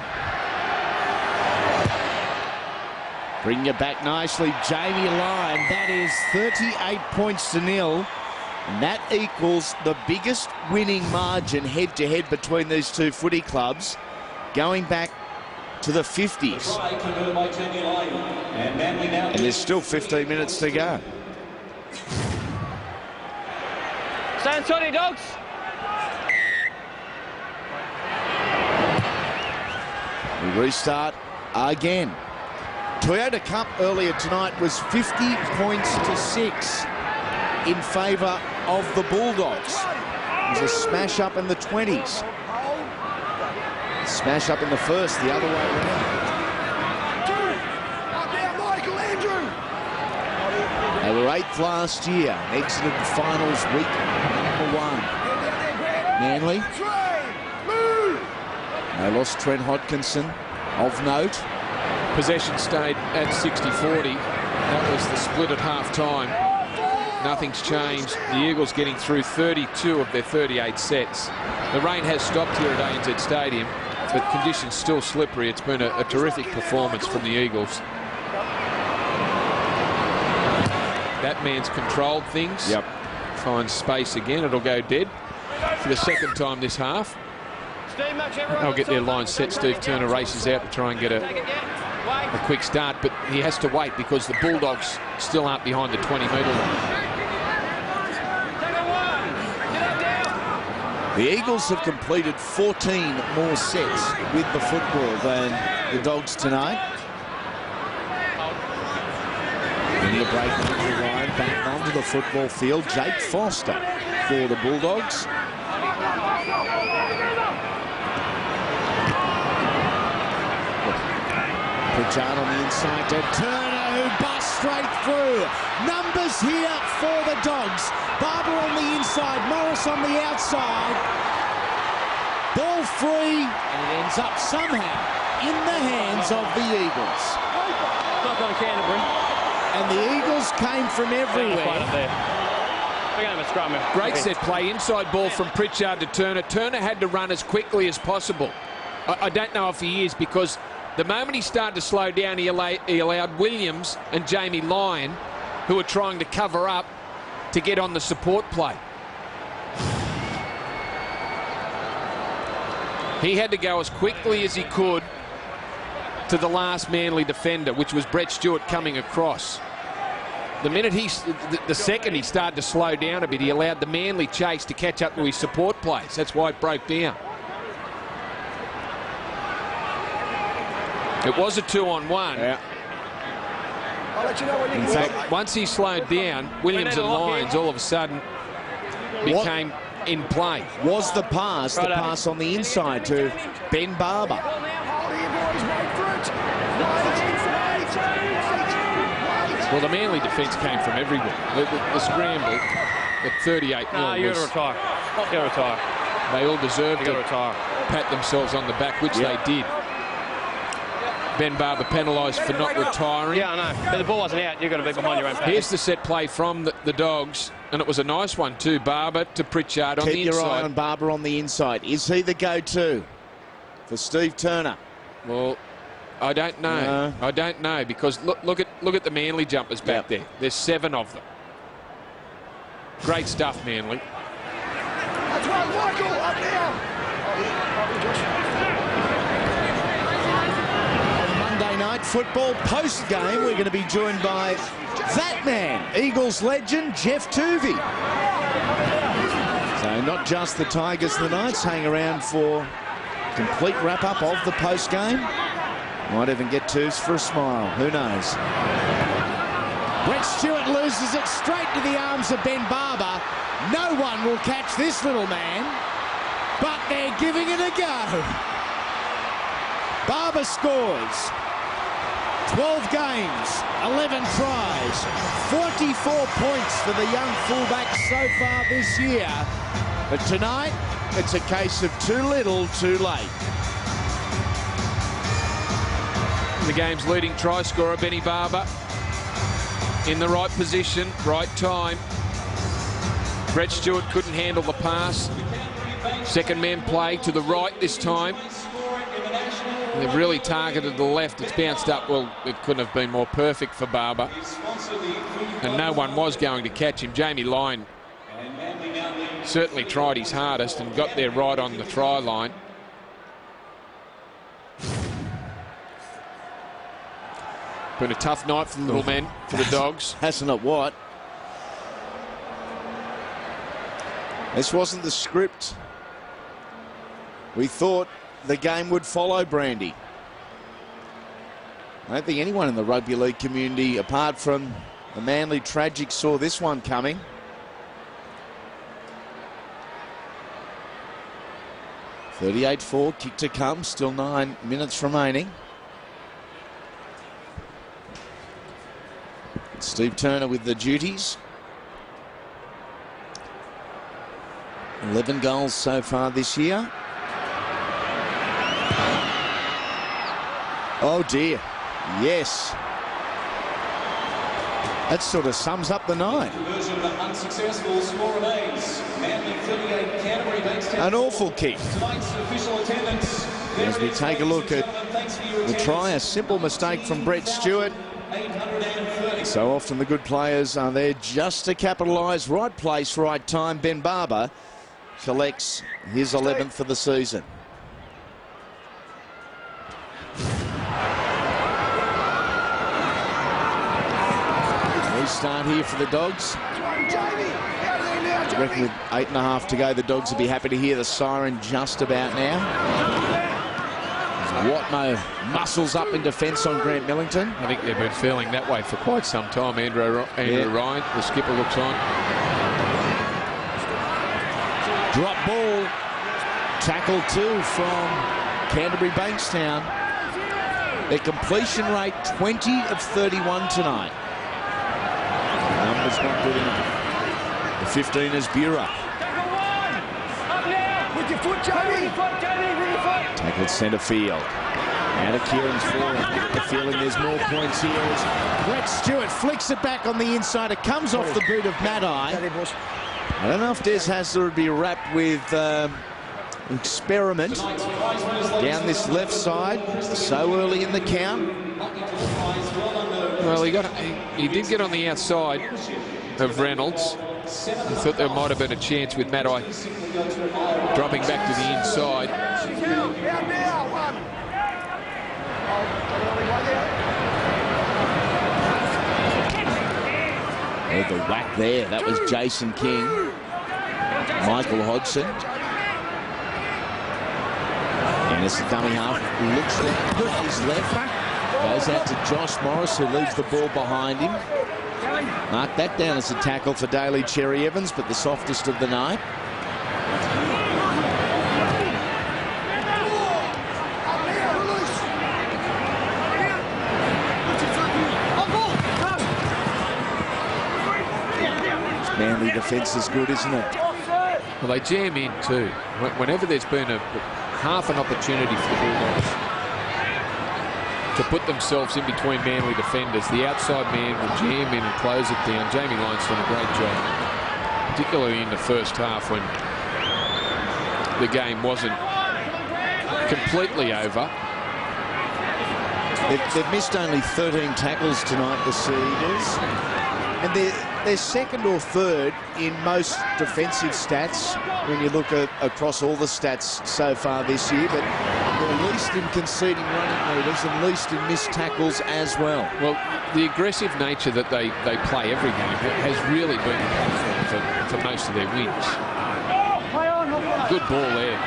Bring you back nicely, Jamie Lyon. That is 38 points to nil. And that equals the biggest winning margin head-to-head between these two footy clubs, going back to the 50s. And there's still 15 minutes to go. Stand sorry, dogs. We restart again. Toyota Cup earlier tonight was 50 points to 6 in favour of the Bulldogs. It was a smash up in the 20s. Smash up in the first, the other way around. They were 8th last year and exited the finals week #1. Manly. They lost Trent Hodkinson, of note. Possession stayed at 60-40. That was the split at half-time. Nothing's changed. The Eagles getting through 32 of their 38 sets. The rain has stopped here at ANZ Stadium, but conditions still slippery. It's been a terrific performance from the Eagles. That man's controlled things. Yep. Finds space again. It'll go dead for the second time this half. They'll get their line set. Steve Turner races out to try and get a quick start, but he has to wait because the Bulldogs still aren't behind the 20-metre line. The Eagles have completed 14 more sets with the football than the Dogs tonight. In the break, Andrew Ryan back onto the football field. Jake Foster for the Bulldogs. Pritchard on the inside to Turner, who busts straight through. Numbers here for the Dogs. Barber on the inside, Morris on the outside. Ball free, and it ends up somehow in the hands of the Eagles. Not going to Canterbury. And the Eagles came from everywhere. Great set play, inside ball from Pritchard to Turner. Turner had to run as quickly as possible. I don't know if he is, because the moment he started to slow down, he allowed Williams and Jamie Lyon, who were trying to cover up, to get on the support play. He had to go as quickly as he could to the last Manly defender, which was Brett Stewart coming across. The minute the second he started to slow down a bit, he allowed the Manly chase to catch up to his support plays. That's why it broke down. It was a 2-on-1. Yeah. I'll let you know when you In fact, once he slowed down, Williams and Lyons all of a sudden became in play. Was the pass on the inside to Ben Barber? Well, the Manly defence came from everywhere. The scramble at 38 No, you got to retire. You got to retire. They all deserved to retire. pat themselves on the back, which they did. Ben Barber penalised for not retiring. Yeah, I know. But the ball wasn't out. You've got to be behind your own pass. Here's the set play from the Dogs, and it was a nice one too. Barber to Pritchard on the inside. Keep your eye on Barber on the inside. Is he the go-to for Steve Turner? Well, I don't know. No. I don't know, because look at the Manly jumpers back there. There's 7 of them. Great stuff, Manly. That's right, Michael, up there. Monday night football post-game, we're going to be joined by that man, Eagles legend, Jeff Tuvey. So not just the Tigers and the Knights hang around for complete wrap-up of the post-game. Might even get twos for a smile. Who knows? Brett Stewart loses it straight to the arms of Ben Barber. No one will catch this little man, but they're giving it a go. Barber scores. 12 games, 11 tries. goals. 44 points for the young fullback so far this year. But tonight, it's a case of too little, too late. The game's leading try scorer, Benny Barber, in the right position, right time. Brett Stewart couldn't handle the pass. Second man play to the right this time. They've really targeted the left. It's bounced up. Well, it couldn't have been more perfect for Barber. And no one was going to catch him. Jamie Lyon certainly tried his hardest and got there right on the try line. Been a tough night for the little men, for the Dogs. Hasn't it what? This wasn't the script we thought the game would follow, Brandy. I don't think anyone in the rugby league community, apart from the Manly tragic, saw this one coming. .38-4, kick to come, still 9 minutes remaining. Steve Turner with the duties. 11 goals so far this year. Oh dear, yes. That sort of sums up the night. An awful kick. As we take a look at the try, a simple mistake from Brett Stewart. So often the good players are there just to capitalise. Right place, right time. Ben Barber collects his 11th for the season. Restart here for the Dogs. I reckon with 8.5 to go, the Dogs will be happy to hear the siren just about now. Watmough muscles up in defence on Grant Millington. I think they've been feeling that way for quite some time. Andrew Ryan, the skipper, looks on. Drop ball. Tackle 2 from Canterbury Bankstown. Their completion rate 20 of 31 tonight. Numbers not good enough. The 15ers Bureau. With your foot, Jamie. Tackled centre field. Out of Kieran's forward. I get the feeling there's more points here. As Brett Stewart flicks it back on the inside. It comes off the boot of Maddai. I don't know if Des Hasler would be wrapped with experiment down this left side so early in the count. Well, he did get on the outside of Reynolds. I thought there might have been a chance with Maddai dropping back to the inside. Oh, the whack there. That was Jason King. Michael Hodgson. And this dummy half looks left, put his left. Goes out to Josh Morris, who leaves the ball behind him. Mark that down as a tackle for Daly Cherry Evans, but the softest of the night. Manly defence is good, isn't it? Well, they jam in too. Whenever there's been half an opportunity for the Bulldogs to put themselves in between Manly defenders, the outside man will jam in and close it down. Jamie Lyon's done a great job, particularly in the first half when the game wasn't completely over. They've missed only 13 tackles tonight, the Seagulls. And they're second or third in most defensive stats when you look across all the stats so far this year, but they're least in conceding running meters and least in missed tackles as well. Well, the aggressive nature that they play every game has really been the platform for most of their wins. Good ball there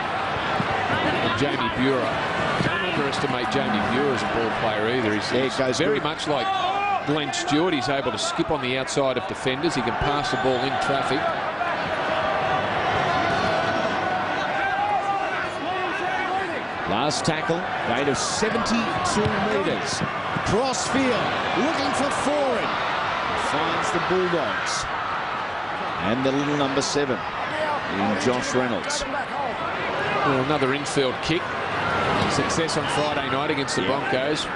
from Jamie Bureau. Don't underestimate Jamie Bureau as a ball player either. He's very much like Glenn Stewart. He's able to skip on the outside of defenders. He can pass the ball in traffic. Last tackle, rate of 72 metres. Cross field, looking for forward. the Bulldogs. And the little number 7 in Josh Reynolds. Well, another infield kick. Success on Friday night against the Broncos.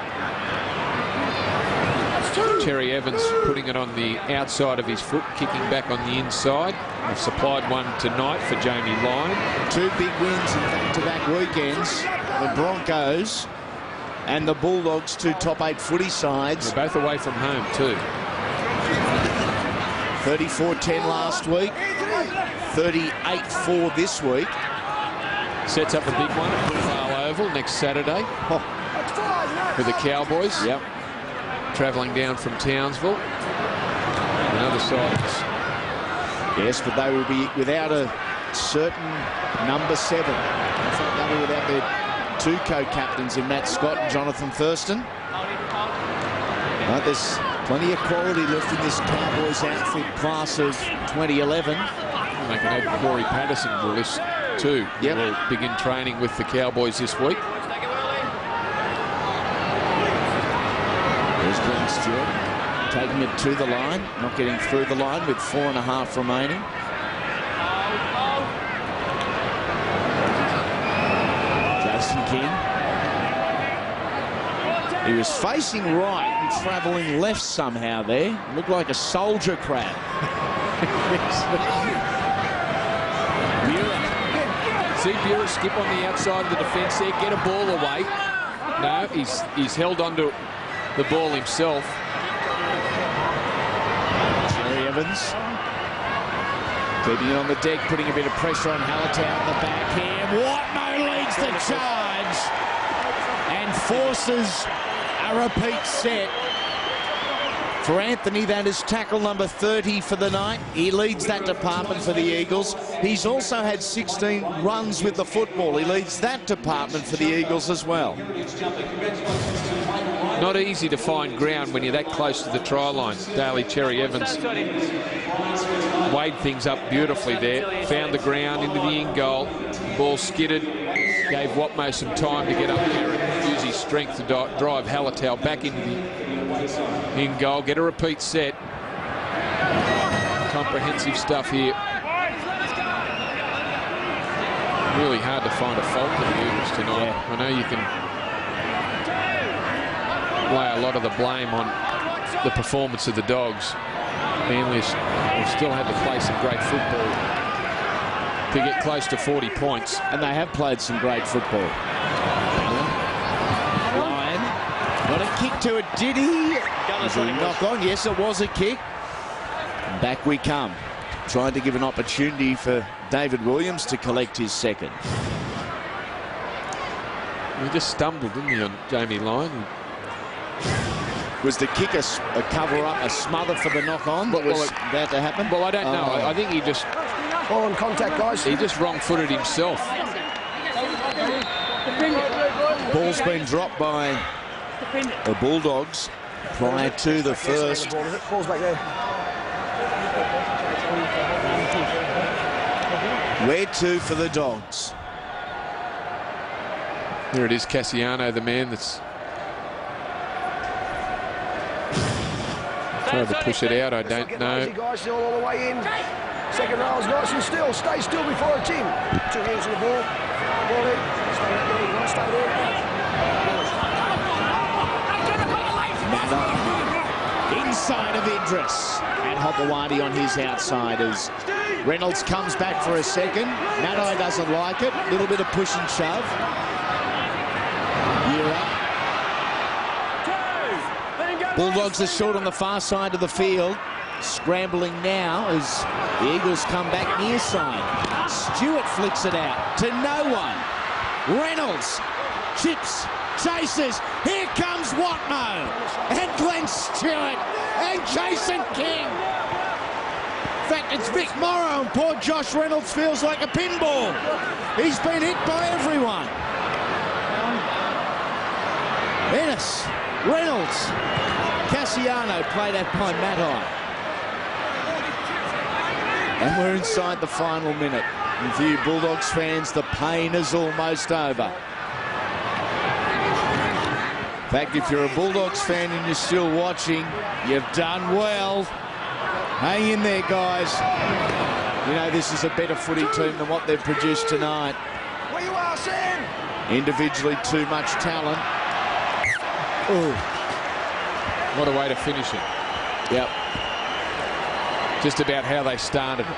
Cherry Evans putting it on the outside of his foot, kicking back on the inside. They've supplied one tonight for Jamie Lyon. 2 big wins in back-to-back weekends. The Broncos and the Bulldogs, 2 top 8 footy sides. They're both away from home too. 34-10 last week. 38-4 this week. Sets up a big one at Bulldogs Oval next Saturday for the Cowboys. Yep. Travelling down from Townsville. Another side. Yes, but they will be without a certain number 7. In fact, they'll be without their 2 co-captains in Matt Scott and Jonathan Thurston. But there's plenty of quality left in this Cowboys outfit class of 2011. They can add Corey Patterson to the list too. Yep. Will begin training with the Cowboys this week. There's Glenn Stewart taking it to the line, not getting through the line with 4.5 remaining. Jason King. He was facing right and travelling left somehow there. Looked like a soldier crab. See Bureau skip on the outside of the defence there, get a ball away. No, he's held onto the ball himself. Cherry Evans keeping it on the deck, putting a bit of pressure on Hallertau in the back here. Watmough leads the charge and forces a repeat set. For Anthony, that is tackle number 30 for the night. He leads that department for the Eagles. He's also had 16 runs with the football. He leads that department for the Eagles as well. Not easy to find ground when you're that close to the try line. Daly Cherry Evans weighed things up beautifully there. Found the ground into the in goal. Ball skidded. Gave Watmough some time to get up there and use his strength to drive Hallertau back into the in goal. Get a repeat set. Comprehensive stuff here. Really hard to find a fault for the Eagles tonight. Yeah. I know you can lay a lot of the blame on the performance of the Dogs. Manly have still had to play some great football to get close to 40 points. And they have played some great football. Lyon got a kick to it, did he? Was it a knock on? Yes, it was a kick. And back we come. Trying to give an opportunity for David Williams to collect his second. He just stumbled, didn't he, on Jamie Lyon? Was the kick a cover-up, a smother for the knock-on that was about to happen? Well, I don't know. I think he just... Ball on contact, guys. He just wrong-footed himself. Ball's been dropped by the Bulldogs prior to the first. Ball's back there. Where to for the Dogs? There it is, Cassiano, the man that's trying to push it out. I don't know. Guys, still all the way in. Second round's nice and still. Stay still before it's in. 2 hands on the ball. Ball in. Stay there. Stay there. Inside of Idris. And Hopoate on his outside as Reynolds comes back for a second. Maddai doesn't like it. A little bit of push and shove. Bulldogs are short on the far side of the field. Scrambling now as the Eagles come back near side. Stewart flicks it out to no one. Reynolds chips, chases. Here comes Watmough and Glenn Stewart and Jason King. In fact, it's Vic Morrow and poor Josh Reynolds feels like a pinball. He's been hit by everyone. Ennis, Reynolds, Cassiano played out by Maddai. And we're inside the final minute. And for you Bulldogs fans, the pain is almost over. In fact, if you're a Bulldogs fan and you're still watching, you've done well. Hang in there, guys. You know, this is a better footy team than what they've produced tonight. Where you are, Sam? Individually, too much talent. Ooh. What a way to finish it. Yep. Just about how they started it.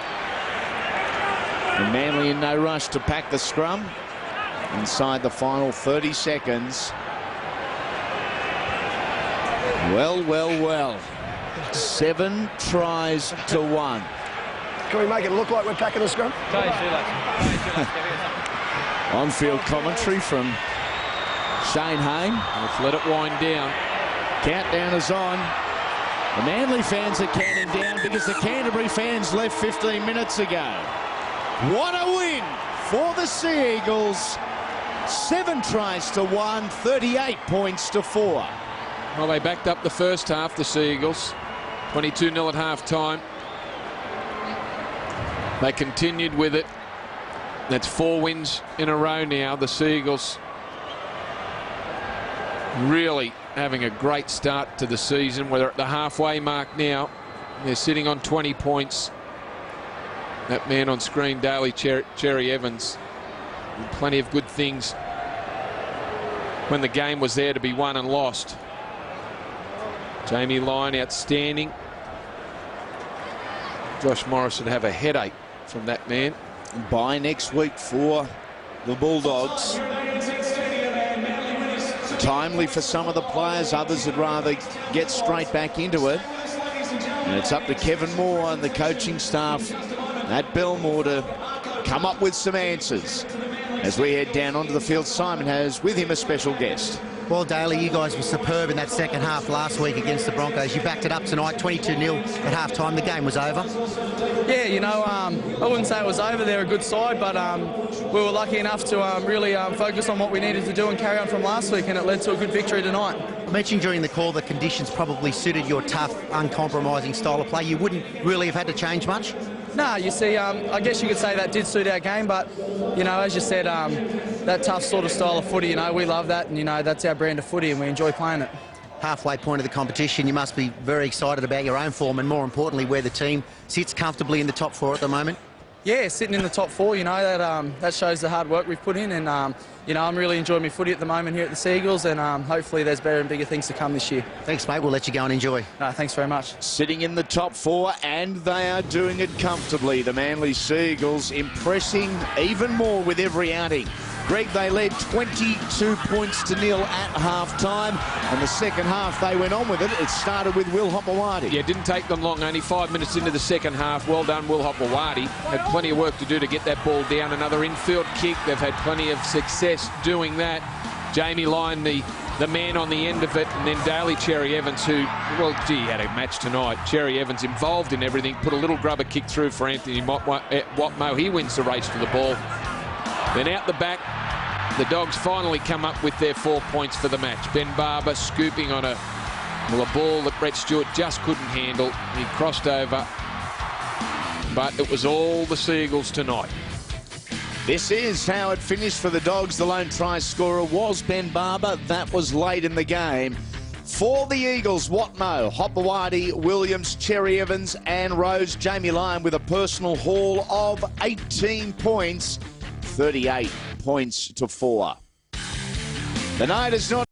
And Manly in no rush to pack the scrum. Inside the final 30 seconds. Well, well, well. 7 tries to 1. Can we make it look like we're packing the scrum? On-field commentary from Shane Hayne. Let's let it wind down. Countdown is on. The Manly fans are counting down because the Canterbury fans left 15 minutes ago. What a win for the Sea Eagles. 7 tries to 1, 38 points to 4. Well, they backed up the first half, the Sea Eagles. 22-0 at half-time. They continued with it. That's 4 wins in a row now. The Sea Eagles really having a great start to the season. We're at the halfway mark now. They're sitting on 20 points. That man on screen, Daly Cherry Evans, and plenty of good things when the game was there to be won and lost. Jamie Lyon outstanding. Josh Morris would have a headache from that man. Bye next week for the Bulldogs. Timely for some of the players, others would rather get straight back into it. And it's up to Kevin Moore and the coaching staff at Belmore to come up with some answers. As we head down onto the field, Simon has with him a special guest. Well, Daly, you guys were superb in that second half last week against the Broncos. You backed it up tonight, 22-0 at half-time. The game was over. Yeah, you know, I wouldn't say it was over. They're a good side, but we were lucky enough to really focus on what we needed to do and carry on from last week, and it led to a good victory tonight. I mentioned during the call the conditions probably suited your tough, uncompromising style of play. You wouldn't really have had to change much? No, you see, I guess you could say that did suit our game, but, you know, as you said, that tough sort of style of footy, you know, we love that, and, you know, that's our brand of footy, and we enjoy playing it. Halfway point of the competition, you must be very excited about your own form and, more importantly, where the team sits comfortably in the top 4 at the moment. Yeah, sitting in the top 4, you know, that shows the hard work we've put in, and, you know, I'm really enjoying my footy at the moment here at the Sea Eagles, and hopefully there's better and bigger things to come this year. Thanks, mate. We'll let you go and enjoy. No, thanks very much. Sitting in the top 4, and they are doing it comfortably. The Manly Sea Eagles impressing even more with every outing. Greg, they led 22 points to 0 at half-time, and the second half they went on with it. It started with Will Hopoate. Yeah, it didn't take them long, only 5 minutes into the second half. Well done, Will Hopoate. Had plenty of work to do to get that ball down. Another infield kick. They've had plenty of success doing that. Jamie Lyon, the man on the end of it, and then Daly Cherry Evans, who, well, gee, had a match tonight. Cherry Evans involved in everything, put a little grubber kick through for Anthony Watmough. He wins the race for the ball. Then out the back, the Dogs finally come up with their 4 points for the match. Ben Barber scooping on a ball that Brett Stewart just couldn't handle. He crossed over, but it was all the Sea Eagles tonight. This is how it finished for the Dogs. The lone try scorer was Ben Barber. That was late in the game. For the Eagles, Watmough, Hopoate, Williams, Cherry Evans and Rose. Jamie Lyon with a personal haul of 18 points. 38 points to 4. The night is not